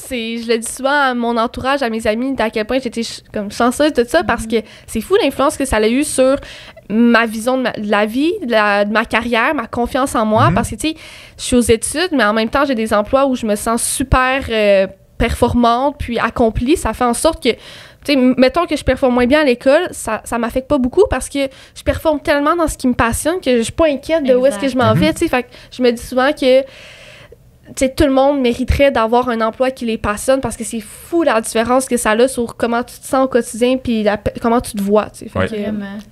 je le dis souvent à mon entourage, à mes amis, d'à quel point j'étais comme chanceuse de ça, parce que c'est fou l'influence que ça a eu sur ma vision de la vie, de ma carrière, ma confiance en moi, parce que, tu sais, je suis aux études, mais en même temps, j'ai des emplois où je me sens super performante, puis accomplie. Ça fait en sorte que, tu sais, mettons que je performe moins bien à l'école, ça m'affecte pas beaucoup parce que je performe tellement dans ce qui me passionne que je suis pas inquiète de où est-ce que je m'en vais, tu sais. Fait que je me dis souvent que, tu sais, tout le monde mériterait d'avoir un emploi qui les passionne parce que c'est fou la différence que ça a sur comment tu te sens au quotidien puis comment tu te vois, tu sais.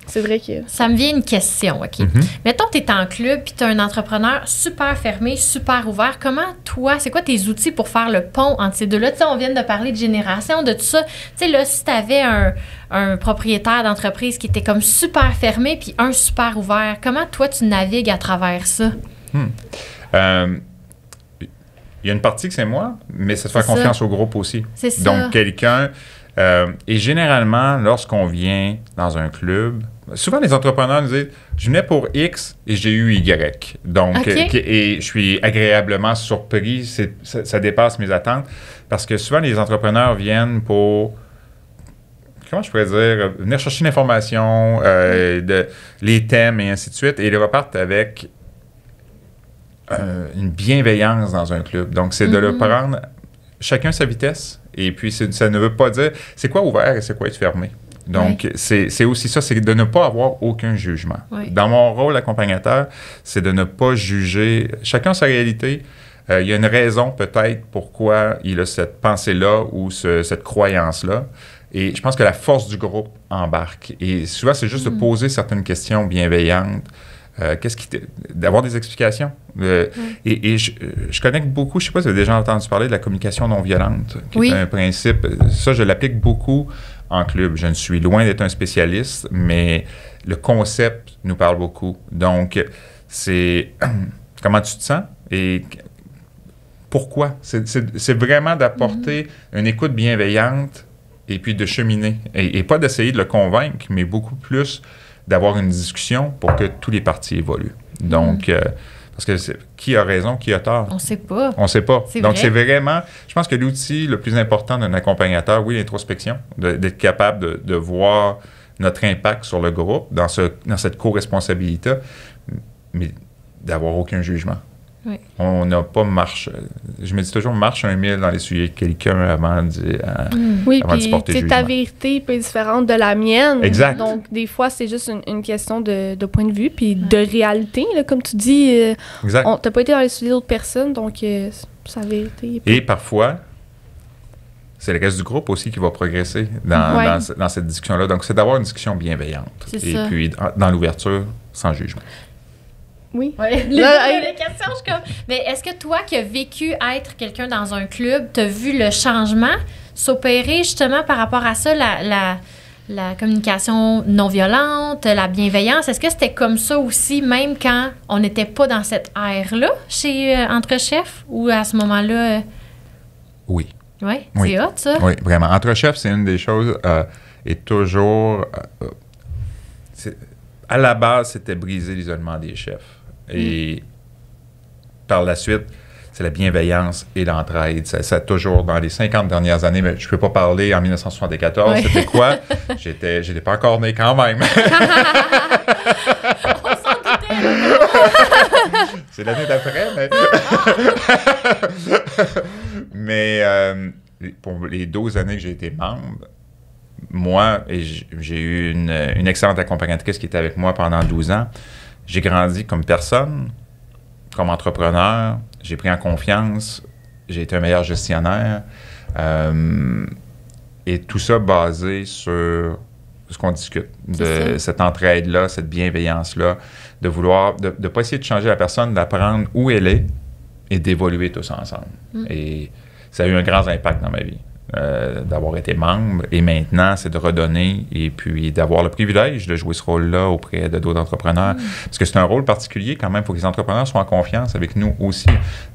C'est vrai que... Ça me vient une question, OK? Mettons que tu es en club puis tu as un entrepreneur super fermé, super ouvert. Comment, toi, c'est quoi tes outils pour faire le pont entre ces deux-là? Tu sais, on vient de parler de génération, de tout ça. Tu sais, là, si tu avais un propriétaire d'entreprise qui était comme super fermé puis un super ouvert, comment, toi, tu navigues à travers ça? Il y a une partie que c'est moi, mais c'est de faire confiance au groupe aussi. C'est ça. Donc, quelqu'un... et généralement, lorsqu'on vient dans un club, souvent les entrepreneurs nous disent « Je venais pour X et j'ai eu Y. » Donc, et je suis agréablement surpris. Ça dépasse mes attentes. Parce que souvent, les entrepreneurs viennent pour... Comment je pourrais dire? Venir chercher l'information, les thèmes et ainsi de suite. Et ils repartent avec... une bienveillance dans un club. Donc, c'est de le prendre chacun sa vitesse. Et puis, ça ne veut pas dire c'est quoi ouvert et c'est quoi être fermé. Donc, c'est aussi ça, c'est de ne pas avoir aucun jugement. Dans mon rôle d'accompagnateur, c'est de ne pas juger chacun sa réalité. Il y a une raison peut-être pourquoi il a cette pensée-là ou cette croyance-là. Et je pense que la force du groupe embarque. Et souvent, c'est juste de poser certaines questions bienveillantes. D'avoir des explications. Et je connecte beaucoup, je ne sais pas si vous avez déjà entendu parler de la communication non violente, qui est un principe. Ça, je l'applique beaucoup en club. Je ne suis loin d'être un spécialiste, mais le concept nous parle beaucoup. Donc, c'est comment tu te sens et pourquoi. C'est vraiment d'apporter une écoute bienveillante et puis de cheminer. Et pas d'essayer de le convaincre, mais beaucoup plus d'avoir une discussion pour que tous les partis évoluent. Donc, parce que qui a raison, qui a tort? On ne sait pas. On ne sait pas. Donc, vrai. c'est vraiment, je pense que l'outil le plus important d'un accompagnateur, oui, l'introspection, d'être capable de voir notre impact sur le groupe dans cette co-responsabilité, mais d'avoir aucun jugement. Oui. On n'a pas marche. Je me dis toujours, marche un mille dans les souliers de quelqu'un avant de se porter jugement. Ta vérité peut être différente de la mienne. Exact. Donc, des fois, c'est juste une question de point de vue puis de réalité. Là, comme tu dis, tu n'as pas été dans les souliers d'autres personnes, donc sa vérité. Et parfois, c'est le reste du groupe aussi qui va progresser dans cette discussion-là. Donc, c'est d'avoir une discussion bienveillante. Puis, dans l'ouverture, sans jugement. Oui. Les questions, je comme... Mais est-ce que toi qui as vécu être quelqu'un dans un club, tu as vu le changement s'opérer justement par rapport à ça, la communication non violente, la bienveillance? Est-ce que c'était comme ça aussi, même quand on n'était pas dans cette ère-là chez Entre Chefs ou à ce moment-là? Oui. Oui, c'est hot, ça? Oui, vraiment. Entre Chefs, c'est une des choses et toujours... à la base, c'était briser l'isolement des chefs. Et par la suite, c'est la bienveillance et l'entraide. Ça a toujours, dans les 50 dernières années, mais je ne peux pas parler en 1974, c'était quoi? J'étais pas encore né quand même. On s'en doutait. C'est l'année d'après, mais... pour les 12 années que j'ai été membre, moi, et j'ai eu une excellente accompagnatrice qui était avec moi pendant 12 ans. J'ai grandi comme personne, comme entrepreneur. J'ai pris en confiance j'ai été un meilleur gestionnaire. Et tout ça basé sur ce qu'on discute, de cette entraide-là, cette bienveillance-là, de vouloir, de ne pas essayer de changer la personne, d'apprendre où elle est et d'évoluer tous ensemble. Et ça a eu un grand impact dans ma vie. D'avoir été membre, et maintenant, c'est de redonner et puis d'avoir le privilège de jouer ce rôle-là auprès de d'autres entrepreneurs. Parce que c'est un rôle particulier quand même. Il faut que les entrepreneurs soient en confiance avec nous aussi.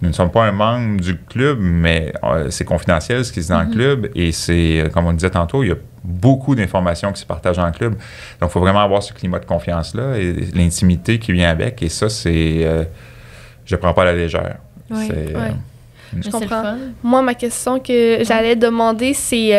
Nous ne sommes pas un membre du club, mais c'est confidentiel ce qui se dit dans le club. Et c'est, comme on disait tantôt, il y a beaucoup d'informations qui se partagent dans le club. Donc, il faut vraiment avoir ce climat de confiance-là et l'intimité qui vient avec. Et ça, c'est... je ne prends pas à la légère. Oui, je comprends. Moi, ma question que j'allais demander, c'est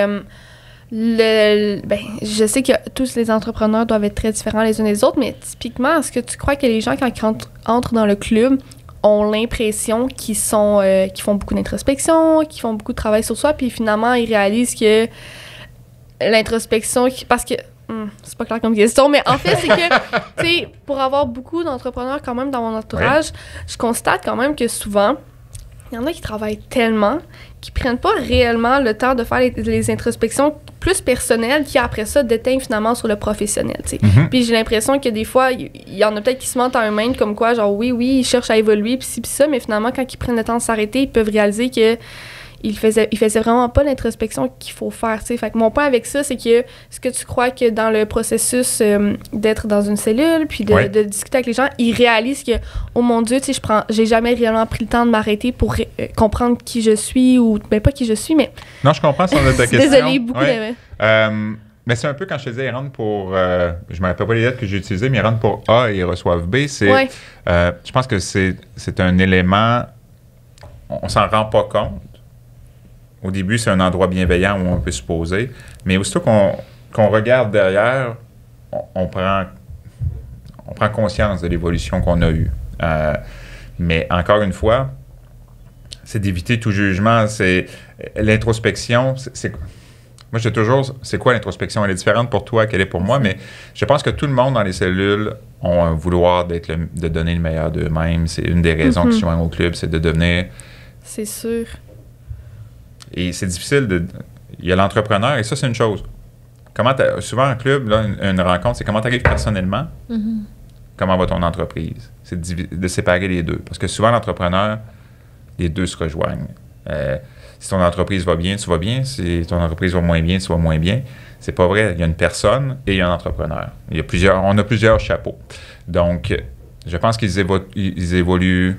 je sais que tous les entrepreneurs doivent être très différents les uns des autres, mais typiquement, est-ce que tu crois que les gens, quand ils entrent dans le club, ont l'impression qu'ils font beaucoup d'introspection, qu'ils font beaucoup de travail sur soi, puis finalement, ils réalisent que l'introspection... Parce que... c'est pas clair comme question, mais en fait, c'est que, tu sais, pour avoir beaucoup d'entrepreneurs quand même dans mon entourage, je constate quand même que souvent... Il y en a qui travaillent tellement qu'ils prennent pas réellement le temps de faire les introspections plus personnelles qui, après ça, déteignent finalement sur le professionnel, tu sais. Puis j'ai l'impression que des fois, il y en a peut-être qui se mentent à eux-mêmes comme quoi, genre, oui, ils cherchent à évoluer, puis ci, puis ça, mais finalement, quand ils prennent le temps de s'arrêter, ils peuvent réaliser que il faisait vraiment pas l'introspection qu'il faut faire, tu sais. Fait que mon point avec ça, c'est que est-ce que tu crois que dans le processus d'être dans une cellule, puis de discuter avec les gens, ils réalisent que, oh mon Dieu, tu sais, j'ai jamais réellement pris le temps de m'arrêter pour comprendre qui je suis, ou ben pas qui je suis, mais... Non, je comprends son ta question. Désolée, beaucoup mais c'est un peu quand je disais, ils rentrent pour... je me rappelle pas les lettres que j'ai utilisées, mais ils rentrent pour A et ils reçoivent B. C'est, je pense que c'est un élément... On s'en rend pas compte. Au début, c'est un endroit bienveillant où on peut se poser. Mais aussitôt qu'on regarde derrière, on prend conscience de l'évolution qu'on a eue. Mais encore une fois, c'est d'éviter tout jugement. C'est l'introspection. Moi, je dis toujours, c'est quoi l'introspection? Elle est différente pour toi qu'elle est pour moi, mais je pense que tout le monde dans les cellules ont un vouloir de donner le meilleur d'eux-mêmes. C'est une des raisons que je joins au club, c'est de devenir... C'est sûr. Et c'est difficile il y a l'entrepreneur, et ça, c'est une chose. Souvent, en club, là, une rencontre, c'est comment tu arrives personnellement, comment va ton entreprise. C'est de séparer les deux. Parce que souvent, l'entrepreneur, les deux se rejoignent. Si ton entreprise va bien, tu vas bien. Si ton entreprise va moins bien, tu vas moins bien. C'est pas vrai. Il y a une personne et il y a un entrepreneur. On a plusieurs chapeaux. Donc, je pense qu'ils évoluent.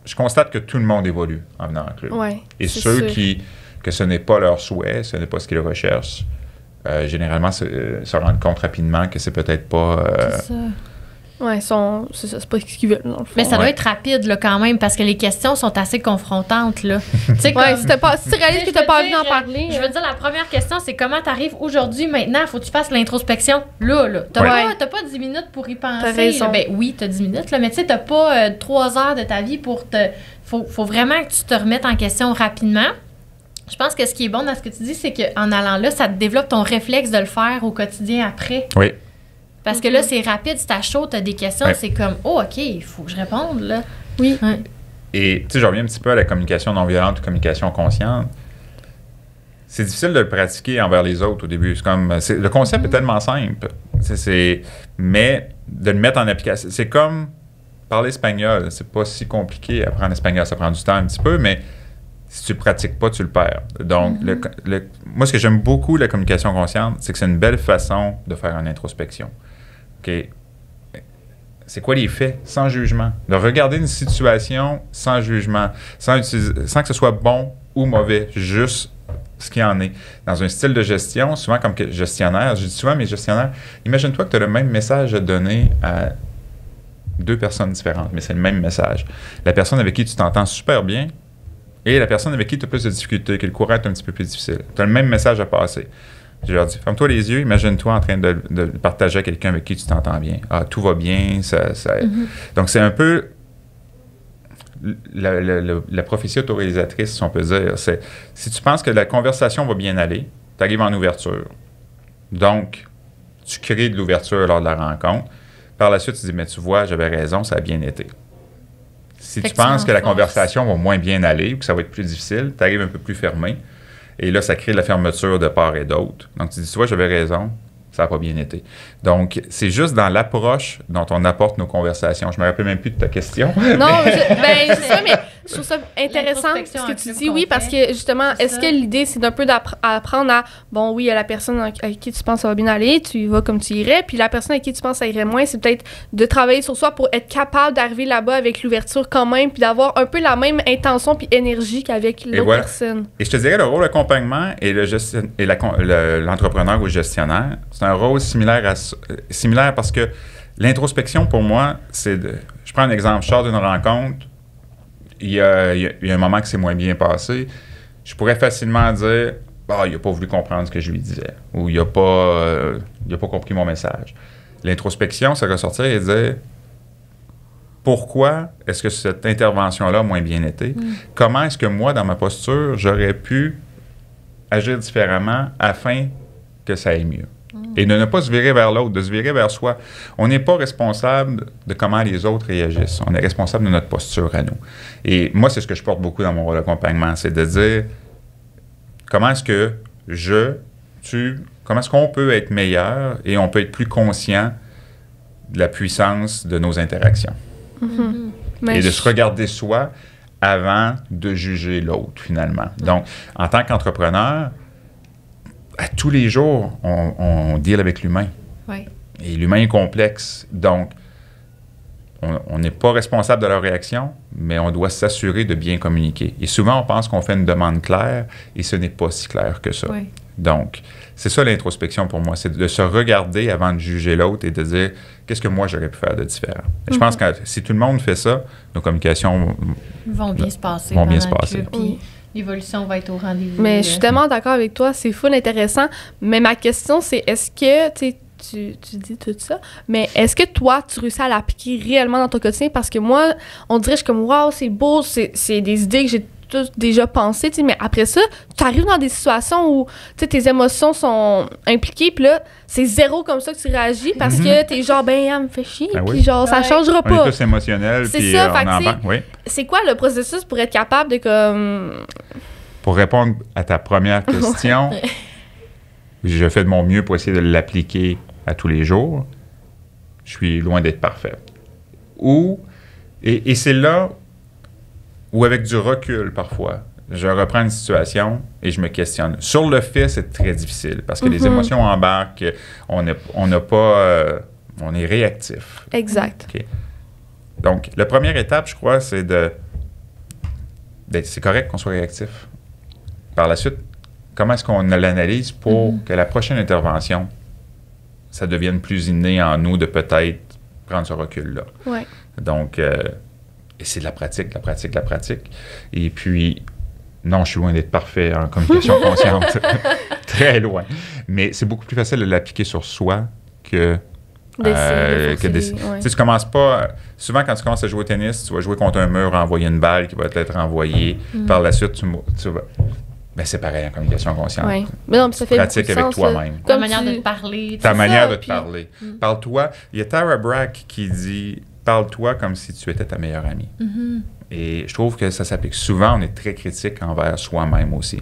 Je constate que tout le monde évolue en venant en club. Ouais, et ceux que ce n'est pas leur souhait, ce n'est pas ce qu'ils recherchent, généralement se rendent compte rapidement que c'est peut-être pas... C'est ça. Oui, c'est pas ce qu'ils veulent, dans le fond. Mais ça doit être rapide, là, quand même, parce que les questions sont assez confrontantes, là. Tu sais, si tu réalises que tu n'as pas envie d'en parler. Je veux dire, la première question, c'est comment tu arrives aujourd'hui, maintenant, faut que tu fasses l'introspection. Là. T'as pas 10 minutes pour y penser. T'as raison. Ben oui, t'as 10 minutes, là, mais tu sais, t'as pas 3 heures de ta vie pour faut vraiment que tu te remettes en question rapidement. Je pense que ce qui est bon dans ce que tu dis, c'est qu'en allant là, ça te développe ton réflexe de le faire au quotidien après. Oui. Parce que là, c'est rapide, c'est à chaud, t'as des questions, c'est comme, oh, OK, il faut que je réponde, là. Oui. Ouais. Et, tu sais, je reviens un petit peu à la communication non violente ou communication consciente. C'est difficile de le pratiquer envers les autres au début. Le concept est tellement simple. Mais de le mettre en application, c'est comme parler espagnol. C'est pas si compliqué apprendre l'espagnol. Ça prend du temps un petit peu, mais si tu le pratiques pas, tu le perds. Donc, moi, ce que j'aime beaucoup de la communication consciente, c'est que c'est une belle façon de faire une introspection. OK. C'est quoi les faits? Sans jugement. De regarder une situation sans jugement, sans que ce soit bon ou mauvais, juste ce qu'il y en est. Dans un style de gestion, souvent comme gestionnaire, je dis souvent à mes gestionnaires, imagine-toi que tu as le même message à donner à 2 personnes différentes, mais c'est le même message. La personne avec qui tu t'entends super bien et la personne avec qui tu as plus de difficultés, que le courant est un petit peu plus difficile. Tu as le même message à passer. Je leur dis, ferme-toi les yeux, imagine-toi en train de partager à quelqu'un avec qui tu t'entends bien. Ah, tout va bien, Donc, c'est un peu la prophétie autorisatrice, si on peut dire. C'est, si tu penses que la conversation va bien aller, tu arrives en ouverture. Donc, tu crées de l'ouverture lors de la rencontre. Par la suite, tu dis, mais tu vois, j'avais raison, ça a bien été. Si tu penses que la conversation va moins bien aller ou que ça va être plus difficile, tu arrives un peu plus fermé. Et là, ça crée de la fermeture de part et d'autre. Donc, tu dis, tu vois, j'avais raison. Ça n'a pas bien été. Donc, c'est juste dans l'approche dont on apporte nos conversations. Je ne me rappelle même plus de ta question. Non, c'est ça, mais je trouve ça intéressant ce que tu dis. Oui, parce que justement, est-ce que l'idée, c'est d'un peu d'apprendre à, bon, oui, à la personne avec qui tu penses ça va bien aller, tu y vas comme tu irais, puis la personne avec qui tu penses ça irait moins, c'est peut-être de travailler sur soi pour être capable d'arriver là-bas avec l'ouverture quand même, puis d'avoir un peu la même intention puis énergie qu'avec l'autre personne. Et je te dirais, le rôle d'accompagnement et l'entrepreneur ou le gestionnaire, c'est un rôle similaire parce que l'introspection, pour moi, je prends un exemple. Je sors d'une rencontre, il y a un moment que c'est moins bien passé. Je pourrais facilement dire « il n'a pas voulu comprendre ce que je lui disais » ou « il n'a pas compris mon message ». L'introspection, c'est ressortir et dire « Pourquoi est-ce que cette intervention-là a moins bien été? Comment est-ce que moi, dans ma posture, j'aurais pu agir différemment afin que ça aille mieux? » Et de ne pas se virer vers l'autre, de se virer vers soi. On n'est pas responsable de comment les autres réagissent. On est responsable de notre posture à nous. Et moi, c'est ce que je porte beaucoup dans mon rôle d'accompagnement, c'est de dire comment est-ce que comment est-ce qu'on peut être meilleur et on peut être plus conscient de la puissance de nos interactions. Et de se regarder soi avant de juger l'autre, finalement. Donc, en tant qu'entrepreneur, à tous les jours, on deal avec l'humain. Oui. Et l'humain est complexe. Donc, on n'est pas responsable de leur réaction, mais on doit s'assurer de bien communiquer. Et souvent, on pense qu'on fait une demande claire et ce n'est pas si clair que ça. Oui. Donc, c'est ça l'introspection pour moi, c'est de se regarder avant de juger l'autre et de dire qu'est-ce que moi j'aurais pu faire de différent. Et je pense que si tout le monde fait ça, nos communications vont bien se passer. Oui. L'évolution va être au rendez-vous. Mais je suis tellement d'accord avec toi, c'est full intéressant. Mais ma question, c'est est-ce que, tu dis tout ça, mais est-ce que toi, tu réussis à l'appliquer réellement dans ton quotidien? Parce que moi, on dirait, je suis comme, waouh, c'est beau, c'est des idées que j'ai toutes déjà pensées, mais après ça, tu arrives dans des situations où tes émotions sont impliquées, puis là, c'est zéro comme ça que tu réagis parce que t'es genre, elle me fait chier, puis genre, ça changera pas. On est tous émotionnels, puis ça, on en oui. C'est quoi le processus pour être capable de comme... Pour répondre à ta première question, je fais de mon mieux pour essayer de l'appliquer à tous les jours. Je suis loin d'être parfait. Et c'est là où, avec du recul parfois, je reprends une situation et je me questionne. Sur le fait, c'est très difficile parce que les émotions embarquent, on est réactif. Exact. Okay. Donc, la première étape, je crois, c'est c'est correct qu'on soit réactif. Par la suite, comment est-ce qu'on l'analyse pour que la prochaine intervention, ça devienne plus inné en nous de peut-être prendre ce recul-là. Ouais. Donc, et c'est de la pratique. Et puis, non, je suis loin d'être parfait en communication consciente. Très loin. Mais c'est beaucoup plus facile de l'appliquer sur soi que d'essayer. Ouais. Tu commences pas... Souvent, quand tu commences à jouer au tennis, tu vas jouer contre un mur, envoyer une balle qui va être renvoyée. Par la suite, tu vas... Ben, c'est pareil en communication consciente. Oui. Mais non, ça fait pratique avec toi-même. Ta manière de te parler. Ta manière de te parler. Parle-toi. Il y a Tara Brach qui dit « Parle-toi comme si tu étais ta meilleure amie ». Et je trouve que ça s'applique. Souvent, on est très critique envers soi-même aussi.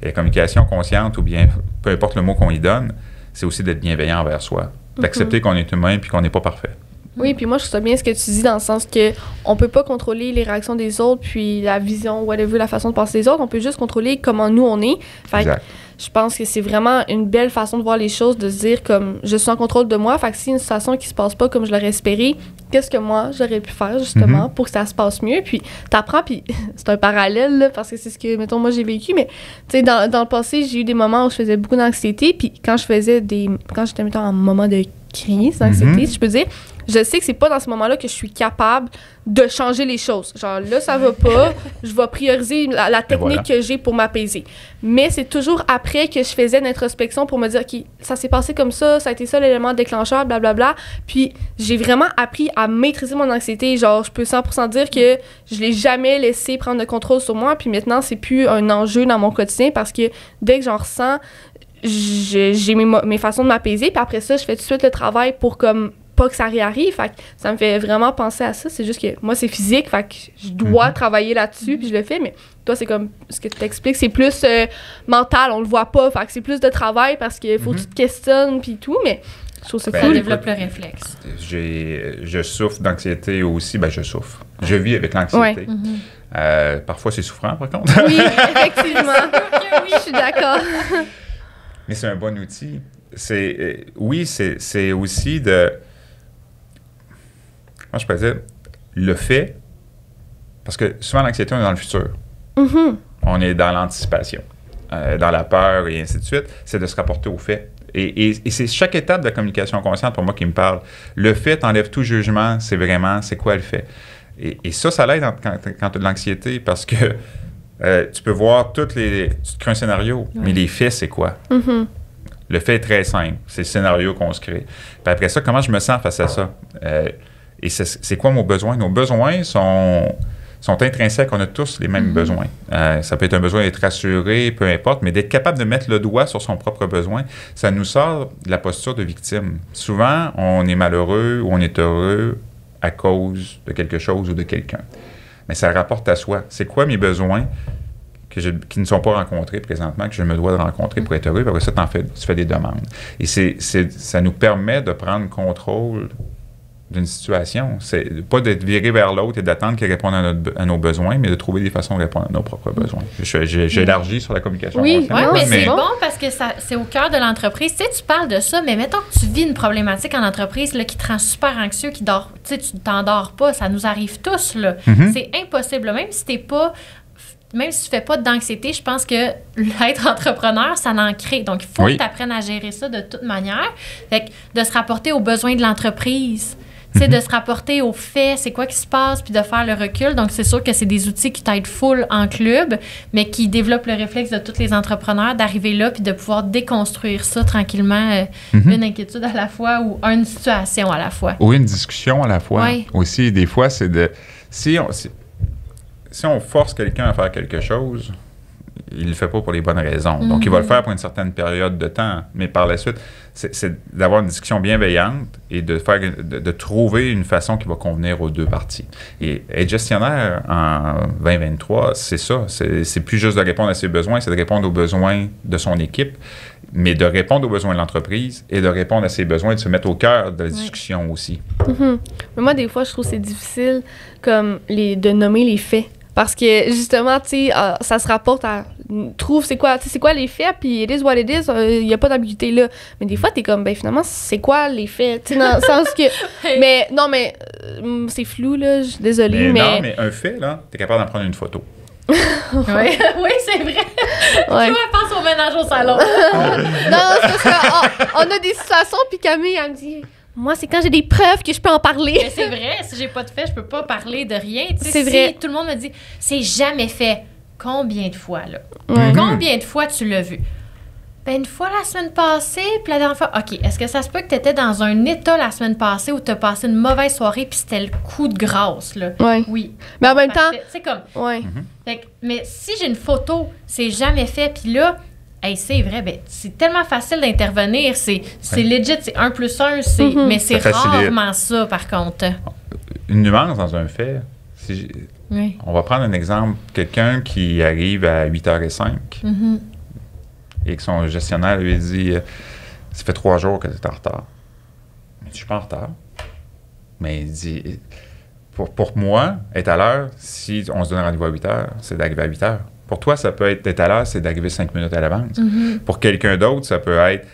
Et la communication consciente, ou bien peu importe le mot qu'on y donne, c'est aussi d'être bienveillant envers soi. D'accepter qu'on est humain puis qu'on n'est pas parfait. Oui, puis moi, je trouve bien ce que tu dis dans le sens que on peut pas contrôler les réactions des autres puis la vision, whatever, la façon de penser des autres. On peut juste contrôler comment nous, on est. Fait que je pense que c'est vraiment une belle façon de voir les choses, de se dire comme je suis en contrôle de moi. Fait que si une situation qui se passe pas comme je l'aurais espéré, qu'est-ce que moi, j'aurais pu faire justement pour que ça se passe mieux? Puis t'apprends, puis c'est un parallèle, là, parce que c'est ce que, mettons, moi, j'ai vécu. Mais tu sais, dans le passé, j'ai eu des moments où je faisais beaucoup d'anxiété. Puis quand j'étais, mettons, en moment de crise d'anxiété, si je peux dire, je sais que c'est pas dans ce moment-là que je suis capable de changer les choses. Genre, là, ça va pas, je vais prioriser la technique que j'ai pour m'apaiser. Mais c'est toujours après que je faisais une introspection pour me dire, OK, ça s'est passé comme ça a été ça l'élément déclencheur, blablabla. Puis j'ai vraiment appris à maîtriser mon anxiété. Genre, je peux 100% dire que je l'ai jamais laissé prendre le contrôle sur moi. Puis maintenant, c'est plus un enjeu dans mon quotidien parce que dès que j'en ressens, j'ai mes façons de m'apaiser. Puis après ça, je fais tout de suite le travail pour comme pas que ça réarrive. Fait que ça me fait vraiment penser à ça. C'est juste que moi, c'est physique, fait que je dois travailler là-dessus, puis je le fais, mais toi, c'est comme ce que tu t'expliques, c'est plus mental, on le voit pas, fait que c'est plus de travail parce qu'il faut que tu te questionnes, puis tout, mais je trouve ça cool. Ça développe le réflexe. Je souffre d'anxiété aussi, je souffre. Je vis avec l'anxiété. Parfois, c'est souffrant, par contre. Oui, effectivement. Oui, je suis d'accord. Mais c'est un bon outil. C'est aussi de... Moi, je peux dire, le fait... Parce que souvent, l'anxiété, on est dans le futur. On est dans l'anticipation, dans la peur et ainsi de suite. C'est de se rapporter aux faits. Et c'est chaque étape de la communication consciente, pour moi, qui me parle. Le fait t'enlève tout jugement, c'est vraiment, c'est quoi le fait? Et ça l'aide quand tu as de l'anxiété, parce que tu peux voir tu te crées un scénario, mais les faits, c'est quoi? Le fait est très simple. C'est le scénario qu'on se crée. Puis après ça, comment je me sens face à ça? Et c'est quoi mon besoin? Nos besoins sont intrinsèques. On a tous les mêmes besoins. Ça peut être un besoin d'être rassuré, peu importe, mais d'être capable de mettre le doigt sur son propre besoin, ça nous sort de la posture de victime. Souvent, on est malheureux ou on est heureux à cause de quelque chose ou de quelqu'un. Mais ça rapporte à soi. C'est quoi mes besoins qui ne sont pas rencontrés présentement, que je me dois de rencontrer pour être heureux? Après ça, tu fais des demandes. Et ça nous permet de prendre contrôle d'une situation. C'est pas d'être viré vers l'autre et d'attendre qu'il réponde à nos besoins, mais de trouver des façons de répondre à nos propres besoins. J'ai élargi sur la communication. Oui, mais c'est bon parce que c'est au cœur de l'entreprise. Tu sais, tu parles de ça, mais mettons que tu vis une problématique en entreprise là, qui te rend super anxieux, tu t'endors pas, ça nous arrive tous. Là. C'est impossible. Même si tu fais pas d'anxiété, je pense que l'être entrepreneur, ça n'en crée. Donc, il faut que tu apprennes à gérer ça de toute manière. Fait que de se rapporter aux besoins de l'entreprise, de se rapporter aux faits, c'est quoi qui se passe, puis de faire le recul. Donc, c'est sûr que c'est des outils qui t'aident full en club, mais qui développent le réflexe de tous les entrepreneurs d'arriver là puis de pouvoir déconstruire ça tranquillement, une inquiétude à la fois ou une situation à la fois. Ou une discussion à la fois. Oui. Aussi, des fois, c'est de... Si on force quelqu'un à faire quelque chose, il ne le fait pas pour les bonnes raisons. Donc, il va le faire pour une certaine période de temps, mais par la suite, c'est d'avoir une discussion bienveillante et de trouver une façon qui va convenir aux deux parties. Et être gestionnaire en 2023, c'est ça. C'est plus juste de répondre à ses besoins, c'est de répondre aux besoins de son équipe, mais de répondre aux besoins de l'entreprise et de répondre à ses besoins et de se mettre au cœur de la discussion aussi. Mais moi, des fois, je trouve que c'est difficile de nommer les faits. Parce que, justement, tu sais, ça se rapporte à... Trouve c'est quoi les faits, puis it is what it is, il n'y a pas d'ambiguïté là. Mais des fois, t'es comme, finalement, c'est quoi les faits? Tu sais, dans le sens que... Mais, non, mais c'est flou, là, je suis désolée, mais... Non, mais un fait, là, t'es capable d'en prendre une photo. Oui, c'est vrai. Ouais. Tu pense au ménage au salon. Non, c'est parce qu'on a des situations, puis Camille, elle me dit... Moi, c'est quand j'ai des preuves que je peux en parler. Mais c'est vrai, si j'ai pas de fait, je peux pas parler de rien. C'est vrai. Tout le monde me dit, c'est jamais fait. Combien de fois, là? Combien de fois tu l'as vu? Une fois la semaine passée, puis la dernière fois... OK, est-ce que ça se peut que tu étais dans un état la semaine passée où tu as passé une mauvaise soirée puis c'était le coup de grâce, là? Oui. Mais en même temps... C'est comme... mais si j'ai une photo, c'est jamais fait, puis là... c'est vrai, c'est tellement facile d'intervenir. C'est legit, c'est 1 + 1, mais c'est rarement ça, par contre. Une nuance dans un fait. On va prendre un exemple. Quelqu'un qui arrive à 8h05 et que son gestionnaire lui dit « Ça fait 3 jours que tu es en retard. » Mais je suis pas en retard. Mais il dit « Pour moi, être à l'heure, si on se donne rendez-vous à 8h, c'est d'arriver à 8h. » Pour toi, ça peut être d'être à l'heure, c'est d'arriver 5 minutes à l'avance. Pour quelqu'un d'autre, ça peut être,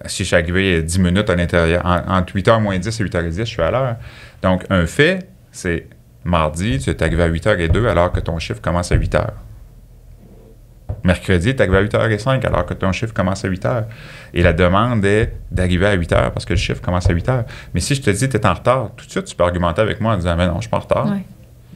si je suis arrivé 10 minutes à l'intérieur, entre 8h moins 10 et 8h10, je suis à l'heure. Donc, un fait, c'est mardi, tu es arrivé à 8h02 alors que ton chiffre commence à 8h. Mercredi, tu es arrivé à 8h05 alors que ton chiffre commence à 8h. Et la demande est d'arriver à 8h parce que le chiffre commence à 8h. Mais si je te dis que tu es en retard, tout de suite, tu peux argumenter avec moi en disant « Mais non, je suis pas en retard. »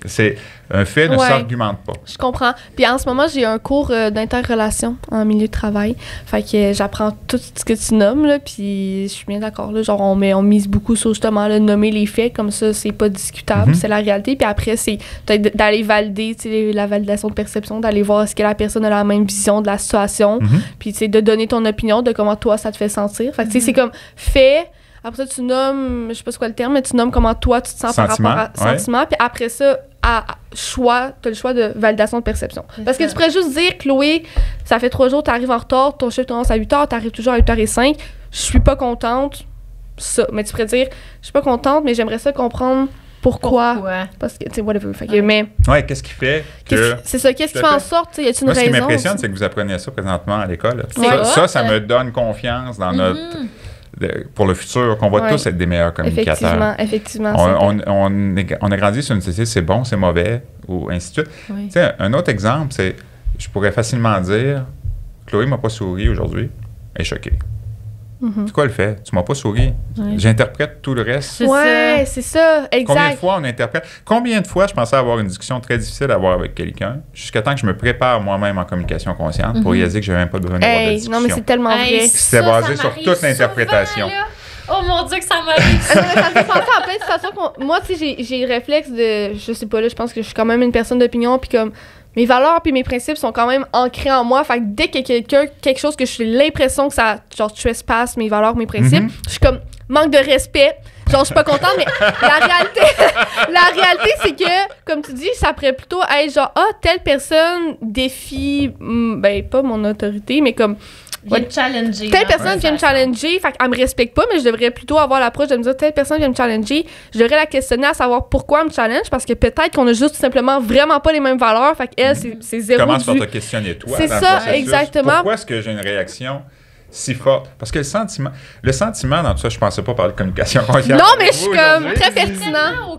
C'est un fait, ne s'argumente pas. Je comprends. Puis en ce moment, j'ai un cours d'interrelation en milieu de travail. Fait que j'apprends tout ce que tu nommes, là, puis je suis bien d'accord. Là, genre, on mise beaucoup sur justement là, nommer les faits, comme ça, c'est pas discutable, c'est la réalité. Puis après, c'est peut-être d'aller valider la validation de perception, d'aller voir est-ce que la personne a la même vision de la situation, puis de donner ton opinion de comment toi, ça te fait sentir. Fait que c'est comme fait... Après ça, tu nommes, je sais pas c'est quoi le terme, mais tu nommes comment toi, tu te sens par rapport à sentiment. Puis après ça, t'as le choix de validation de perception. Parce que tu pourrais juste dire, Chloé, ça fait 3 jours, t'arrives en retard, ton chiffre commence à 8h, t'arrives toujours à 8h05, je suis pas contente, ça. Mais tu pourrais dire, je suis pas contente, mais j'aimerais ça comprendre pourquoi. Parce que, tu sais, whatever. Fait que, mais... Ouais, qu'est-ce qui fait que... C'est ça, qu'est-ce qui fait en sorte, tu sais, y a-t-il une raison? Ce qui m'impressionne, c'est que vous apprenez ça présentement à l'école. Ça me donne confiance dans notre... pour le futur, qu'on va tous être des meilleurs communicateurs. Effectivement. On a grandi sur une société, c'est bon, c'est mauvais, ou ainsi de suite. Tu sais, un autre exemple, c'est, je pourrais facilement dire, Chloé m'a pas souri aujourd'hui, elle est choquée. C'est quoi le fait? Tu m'as pas souri. J'interprète tout le reste. C'est ça, exact. Combien de fois on interprète? Combien de fois je pensais avoir une discussion très difficile à avoir avec quelqu'un, jusqu'à temps que je me prépare moi-même en communication consciente pour réaliser que je n'avais même pas besoin d'avoir de discussion. Non, mais c'est tellement vrai. C'était basé sur toute l'interprétation. Oh mon Dieu, que ça m'arrive! Ça me fait penser en plein de situations moi, tu sais, j'ai le réflexe de... Je sais pas, là, je pense que je suis quand même une personne d'opinion, puis comme... Mes valeurs puis mes principes sont quand même ancrés en moi. Fait que dès qu'il y a quelque chose que j'ai l'impression que ça, genre, trespasse mes valeurs, mes principes, je suis comme, manque de respect. Genre, je suis pas contente, mais la réalité, c'est que, comme tu dis, ça pourrait plutôt être genre, telle personne défie, pas mon autorité, mais comme... Vient me challenger. Telle personne vient me challenger, fait qu'elle me respecte pas, mais je devrais plutôt avoir l'approche de me dire, telle personne vient me challenger, je devrais la questionner à savoir pourquoi elle me challenge, parce que peut-être qu'on a juste tout simplement vraiment pas les mêmes valeurs, fait qu'elle, c'est zéro. Commence par te questionner toi. C'est ça, exactement. Pourquoi est-ce que j'ai une réaction si forte? Parce que le sentiment dans tout ça, je pensais pas parler de communication consciente. Non, mais je suis comme très pertinent.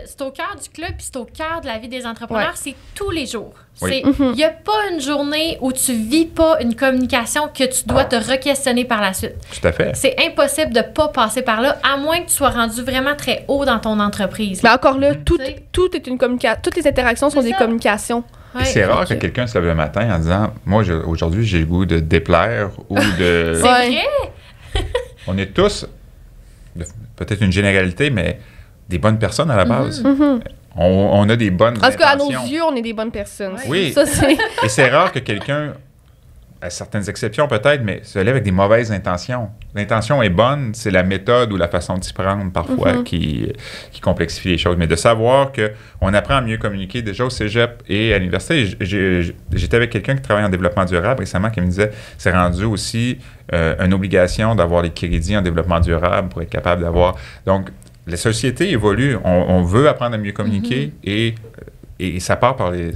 C'est au cœur du club, puis c'est au cœur de la vie des entrepreneurs, c'est tous les jours. Oui. Il n'y a pas une journée où tu vis pas une communication que tu dois te re-questionner par la suite. Tout à fait. C'est impossible de pas passer par là, à moins que tu sois rendu vraiment très haut dans ton entreprise. Mais encore là, tout est une communication. Toutes les interactions sont des communications. Et c'est rare que quelqu'un se lève le matin en disant « Moi, aujourd'hui, j'ai le goût de déplaire ou de... » C'est vrai! On est tous, peut-être une généralité, mais des bonnes personnes à la base. On a des bonnes intentions. En tout cas, à nos yeux, on est des bonnes personnes. Oui. Ça, et c'est rare que quelqu'un, à certaines exceptions peut-être, mais se lève avec des mauvaises intentions. L'intention est bonne, c'est la méthode ou la façon de s'y prendre parfois qui complexifie les choses. Mais de savoir qu'on apprend à mieux communiquer déjà au cégep et à l'université. J'étais avec quelqu'un qui travaille en développement durable récemment qui me disait c'est rendu aussi une obligation d'avoir les crédits en développement durable pour être capable d'avoir... Donc, la société évolue. On veut apprendre à mieux communiquer et ça part par les...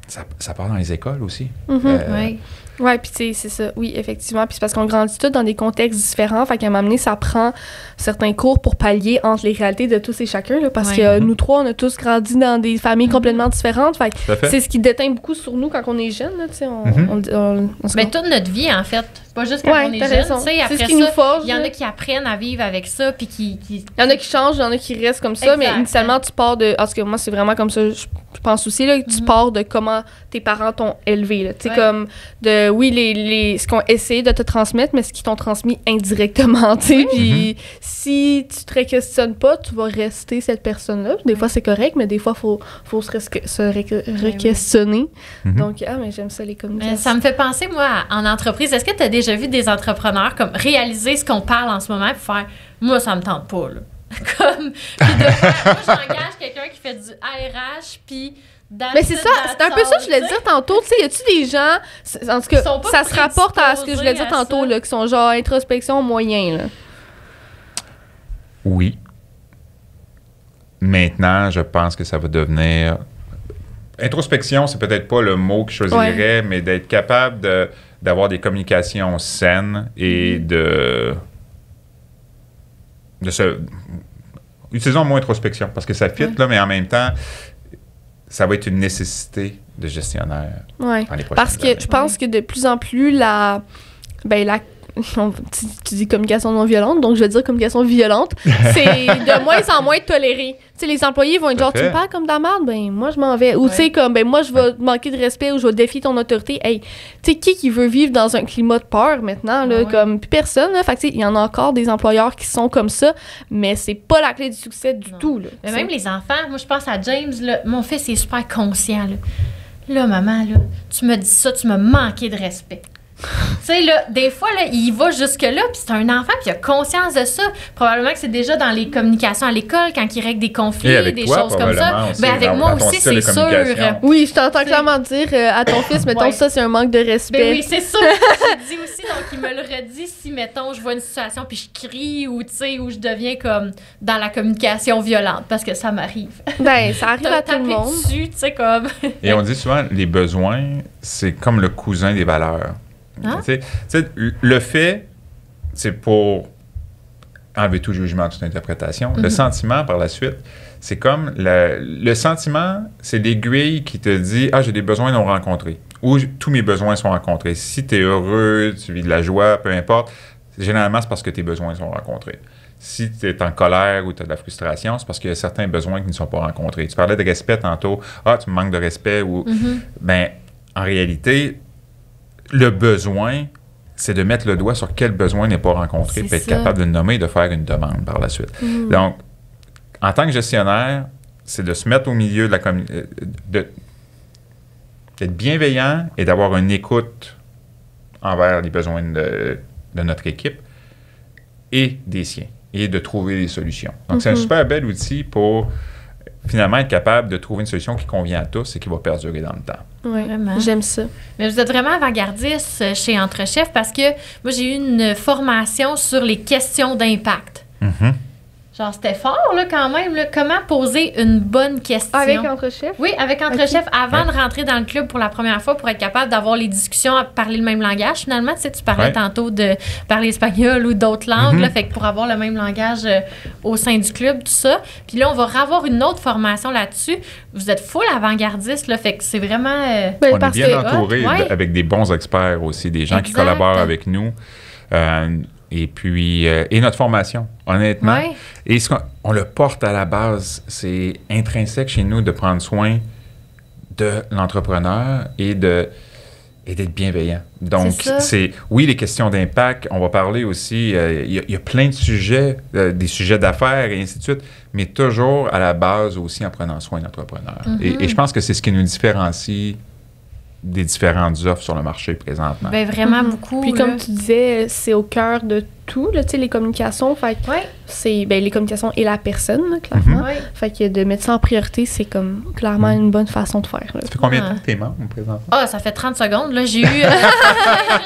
Ça part dans les écoles aussi. Oui, puis c'est ça. Oui, effectivement. Puis c'est parce qu'on grandit tous dans des contextes différents. Fait qu'à un moment donné, ça prend certains cours pour pallier entre les réalités de tous et chacun. Là, parce que nous trois, on a tous grandi dans des familles complètement différentes. Fait que c'est ce qui déteint beaucoup sur nous quand on est jeune. Là, mais toute notre vie, en fait. Pas juste quand on est jeune. Après ça, il y en a qui apprennent à vivre avec ça. Puis il y en a qui changent, il y en a qui restent comme ça. Mais initialement, tu pars de... En tout cas, moi, c'est vraiment comme ça. Je pense aussi là, que tu pars de comment tes parents t'ont élevé. Tu sais, comme de... Oui, ce qu'on essayé de te transmettre, mais ce qu'ils t'ont transmis indirectement, tu sais. Puis si tu te questionnes pas, tu vas rester cette personne-là. Des fois, c'est correct, mais des fois, il faut se re-questionner. Donc, mais j'aime ça, les communications. Ça me fait penser, moi, en entreprise, est-ce que tu as déjà vu des entrepreneurs comme réaliser ce qu'on parle en ce moment et faire « Moi, ça me tente pas, là. » Comme, puis de faire, moi, j'engage quelqu'un qui fait du ARH, puis... Mais c'est ça, c'est un peu ça que je voulais dire tantôt. Tu sais, y a-tu des gens, en tout cas, ça se rapporte à ce que je voulais dire tantôt, là, qui sont genre introspection moyen, là. Oui. Maintenant, je pense que ça va devenir... Introspection, c'est peut-être pas le mot que je choisirais, mais d'être capable d'avoir des communications saines et de se... Utilisons le mot introspection, parce que ça fit, là, mais en même temps... Ça va être une nécessité de gestionnaire. Oui, parce que je pense que de plus en plus, tu dis communication non violente, donc je vais dire communication violente, c'est de moins en moins toléré. Tu sais, les employés vont être genre, tu me parles comme de la merde, ben moi, je m'en vais. Ou tu sais, comme, ben moi, je vais manquer de respect ou je vais défier ton autorité. Hey, tu sais, qui veut vivre dans un climat de peur maintenant, là, comme, plus personne, là. Fait que, tu sais, il y en a encore des employeurs qui sont comme ça, mais c'est pas la clé du succès du tout, là. Mais même les enfants, moi, je pense à James, là, mon fils est super conscient, là. Là, maman, là, tu me dis ça, tu m'as manqué de respect. Tu sais, là, des fois, là, il va jusque-là, puis c'est un enfant, puis il a conscience de ça. Probablement que c'est déjà dans les communications à l'école, quand il règle des conflits, des choses comme ça. Ben, avec moi aussi, c'est sûr. Oui, je t'entends clairement dire à ton fils, mettons, ça, c'est un manque de respect. Ben oui, c'est ça. Je dis aussi, donc il me le redit si, mettons, je vois une situation, puis je crie, ou tu sais, où je deviens comme dans la communication violente, parce que ça m'arrive. Ben, ça arrive à tout le monde. Dessus, tu sais, comme... Et on dit souvent, les besoins, c'est comme le cousin des valeurs. Hein? Tu sais, le fait, c'est pour enlever tout jugement, toute interprétation. Le sentiment, par la suite, c'est comme le sentiment, c'est l'aiguille qui te dit « Ah, j'ai des besoins non rencontrés » ou « Tous mes besoins sont rencontrés ». Si tu es heureux, tu vis de la joie, peu importe, généralement, c'est parce que tes besoins sont rencontrés. Si tu es en colère ou tu as de la frustration, c'est parce qu'il y a certains besoins qui ne sont pas rencontrés. Tu parlais de respect tantôt. « Ah, tu me manques de respect » ou... Ben, en réalité... Le besoin, c'est de mettre le doigt sur quel besoin n'est pas rencontré, puis être capable de le nommer et de faire une demande par la suite. Donc, en tant que gestionnaire, c'est de se mettre au milieu de la d'être bienveillant et d'avoir une écoute envers les besoins de notre équipe et des siens, et de trouver des solutions. Donc, c'est un super bel outil pour finalement être capable de trouver une solution qui convient à tous et qui va perdurer dans le temps. Oui, j'aime ça. Mais vous êtes vraiment avant-gardiste chez Entrechef parce que moi, j'ai eu une formation sur les questions d'impact. Genre, c'était fort, là, quand même. Là. Comment poser une bonne question? Avec Entrechef? Oui, avec Entrechef, avant de rentrer dans le club pour la première fois, pour être capable d'avoir les discussions, à parler le même langage. Finalement, tu sais, tu parlais tantôt de parler espagnol ou d'autres langues, là, fait que pour avoir le même langage au sein du club, tout ça. Puis là, on va avoir une autre formation là-dessus. Vous êtes full avant-gardiste, là, fait que c'est vraiment... on est bien entouré avec des bons experts aussi, des gens qui collaborent avec nous. Et puis, et notre formation, honnêtement. Ouais. Et on le porte à la base. C'est intrinsèque chez nous de prendre soin de l'entrepreneur et d'être bienveillant. Donc, c'est oui, les questions d'impact. On va parler aussi, il y a plein de sujets, des sujets d'affaires et ainsi de suite, mais toujours à la base aussi en prenant soin de l'entrepreneur. Et je pense que c'est ce qui nous différencie des différentes offres sur le marché présentement. Bien, vraiment beaucoup. Puis comme tu disais, c'est au cœur de tout, là, tu sais, les communications. Fait que c'est les communications et la personne, là, clairement. Fait que de mettre ça en priorité, c'est comme clairement une bonne façon de faire. Là. Ça fait combien de temps que t'es membre présentement? Ah, ça fait 30 secondes. Là, j'ai eu... juste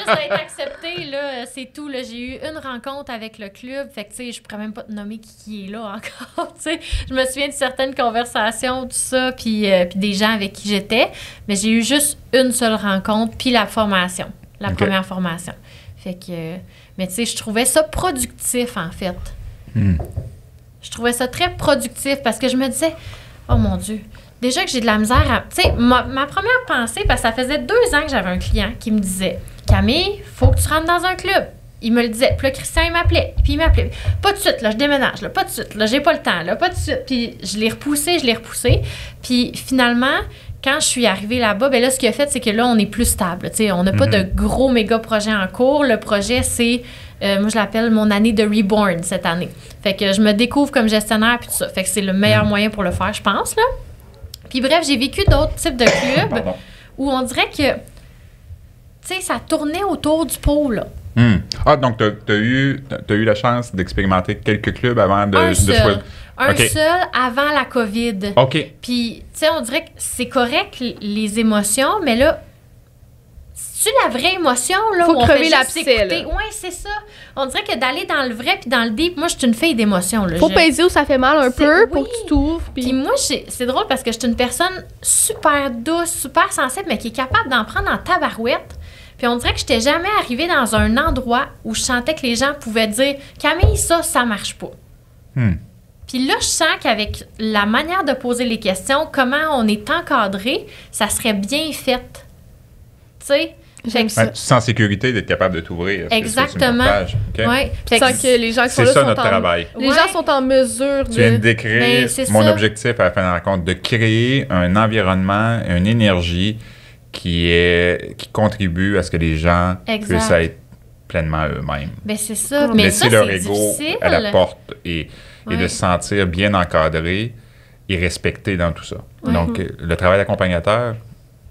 d'être acceptée, là, c'est tout. Là, j'ai eu une rencontre avec le club. Fait que, tu sais, je pourrais même pas te nommer qui est là encore, tu sais. Je me souviens de certaines conversations, tout ça, puis des gens avec qui j'étais. Mais j'ai eu juste une seule rencontre, puis la formation. La première formation. Fait que... Mais tu sais, je trouvais ça productif, en fait. Je trouvais ça très productif parce que je me disais, oh mon Dieu, déjà que j'ai de la misère à... Tu sais, ma première pensée, parce que ça faisait 2 ans que j'avais un client qui me disait, Camille, faut que tu rentres dans un club. Il me le disait. Puis là, Christian, il m'appelait. Puis il m'appelait. Pas de suite, là, je déménage. Là, pas de suite, là, j'ai pas le temps. Là, pas de suite. Puis je l'ai repoussé. Puis finalement... Quand je suis arrivée là-bas, bien là, ce qu'il a fait, c'est que là, on est plus stable. T'sais, on n'a pas de gros méga projets en cours. Le projet, c'est, moi, je l'appelle mon année de reborn cette année. Fait que je me découvre comme gestionnaire puis tout ça. Fait que c'est le meilleur moyen pour le faire, je pense, là. Puis bref, j'ai vécu d'autres types de clubs où on dirait que, tu sais, ça tournait autour du pot, là. Ah, donc t'as eu la chance d'expérimenter quelques clubs avant de choisir. Un seul avant la COVID. OK. Puis, tu sais, on dirait que c'est correct, les émotions, mais là, c'est la vraie émotion, là, faut où on crever fait l'abcès. Oui, c'est ça. On dirait que d'aller dans le vrai puis dans le deep, moi, je suis une fille d'émotion. Faut peser où ça fait mal un peu pour que tu t'ouvres. Puis moi, c'est drôle parce que je suis une personne super douce, super sensible, mais qui est capable d'en prendre en tabarouette. Puis on dirait que je n'étais jamais arrivée dans un endroit où je sentais que les gens pouvaient dire « Camille, ça marche pas. » Puis là, je sens qu'avec la manière de poser les questions, comment on est encadré, ça serait bien fait. Tu sais? J'aime ça. Tu te sens en sécurité d'être capable de t'ouvrir. Exactement. Oui. Tu sens que les gens qui sont là sont notre travail. Les gens sont en mesure de... Tu viens de décrire mon objectif à la fin de la rencontre, de créer un environnement, une énergie qui contribue à ce que les gens puissent être pleinement eux-mêmes. Bien, c'est ça. Mais laisser leur ego difficile. à la porte et de se sentir bien encadré et respecté dans tout ça. Donc, le travail d'accompagnateur,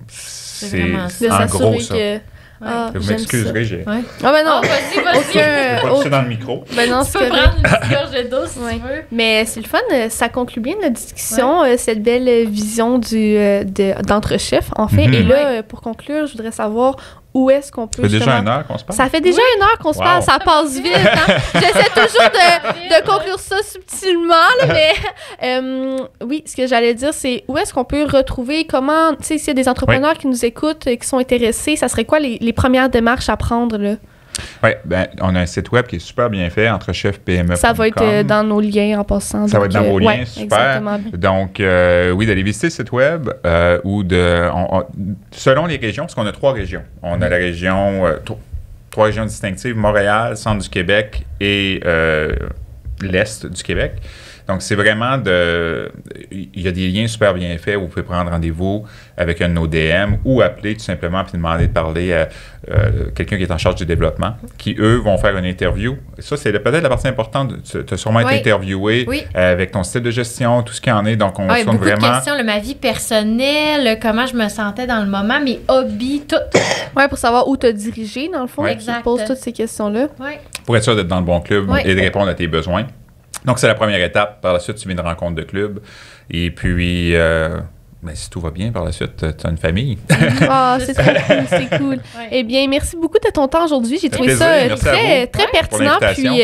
c'est en gros ça. Vous m'excuserez, j'ai... Ouais. Ah ben non, vas-y. Je vais pas toucher dans le micro. Ben non, tu peux prendre une petite gorgée d'eau si tu veux. Mais c'est le fun, ça conclut bien notre discussion, cette belle vision d'entre-chefs, en fait. Et là, pour conclure, je voudrais savoir où est-ce qu'on peut... Ça fait déjà 1 heure qu'on se parle? Ça fait déjà 1 heure qu'on se parle, ça passe vite. Hein? J'essaie toujours de conclure ça subtilement, là, mais oui, ce que j'allais dire, c'est où est-ce qu'on peut retrouver, comment, tu sais, s'il y a des entrepreneurs qui nous écoutent, qui sont intéressés, ça serait quoi les premières démarches à prendre, là? Oui, ben, on a un site web qui est super bien fait, entrechefpme.com. Ça va être dans nos liens en passant. Ça va être dans vos liens, super. Exactement. Donc, oui, d'aller visiter le site web ou selon les régions, parce qu'on a 3 régions. On a la région, 3 régions distinctives, Montréal, centre du Québec et l'Est du Québec. Donc, c'est vraiment il y a des liens super bien faits où vous pouvez prendre rendez-vous avec un de nos DM ou appeler tout simplement puis demander de parler à quelqu'un qui est en charge du développement, qui, eux, vont faire une interview. Ça, c'est peut-être la partie importante. Tu as sûrement été interviewé avec ton style de gestion, tout ce qu'il y en est. Donc, on se beaucoup vraiment... de questions, ma vie personnelle, comment je me sentais dans le moment, mes hobbies, tout. Oui, pour savoir où te diriger, dans le fond. Exact. Tu poses toutes ces questions-là. Pour être sûr d'être dans le bon club et de répondre à tes besoins. Donc, c'est la première étape. Par la suite, tu viens une rencontre de club. Et puis, si tout va bien, par la suite, tu as une famille. C'est trop cool, c'est cool. Eh bien, merci beaucoup de ton temps aujourd'hui. J'ai trouvé ça très pertinent. Puis,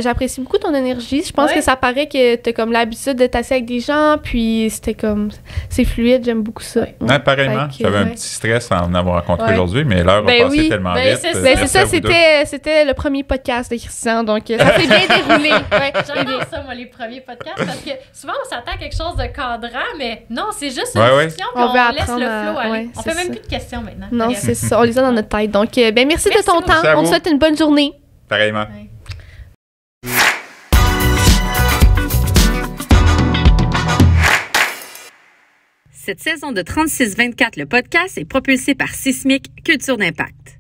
j'apprécie beaucoup ton énergie. Je pense que ça paraît que tu as comme l'habitude de t'asseoir avec des gens. Puis, c'est fluide. J'aime beaucoup ça. Pareillement. J'avais un petit stress en avoir rencontré aujourd'hui, mais l'heure a passé tellement vite. C'est ça, c'était le premier podcast de Christian. Donc, ça s'est bien déroulé. J'adore ça, moi, les premiers podcasts. Parce que souvent, on s'attend à quelque chose de cadrant, mais non, c'est juste une discussion, puis on laisse le flow aller. On fait même plus de questions maintenant. Non, c'est ça. On les a dans notre tête. Donc, merci de ton temps. On te souhaite une bonne journée. Pareillement. Cette saison de 36-24, le podcast est propulsé par Sismic Culture d'Impact.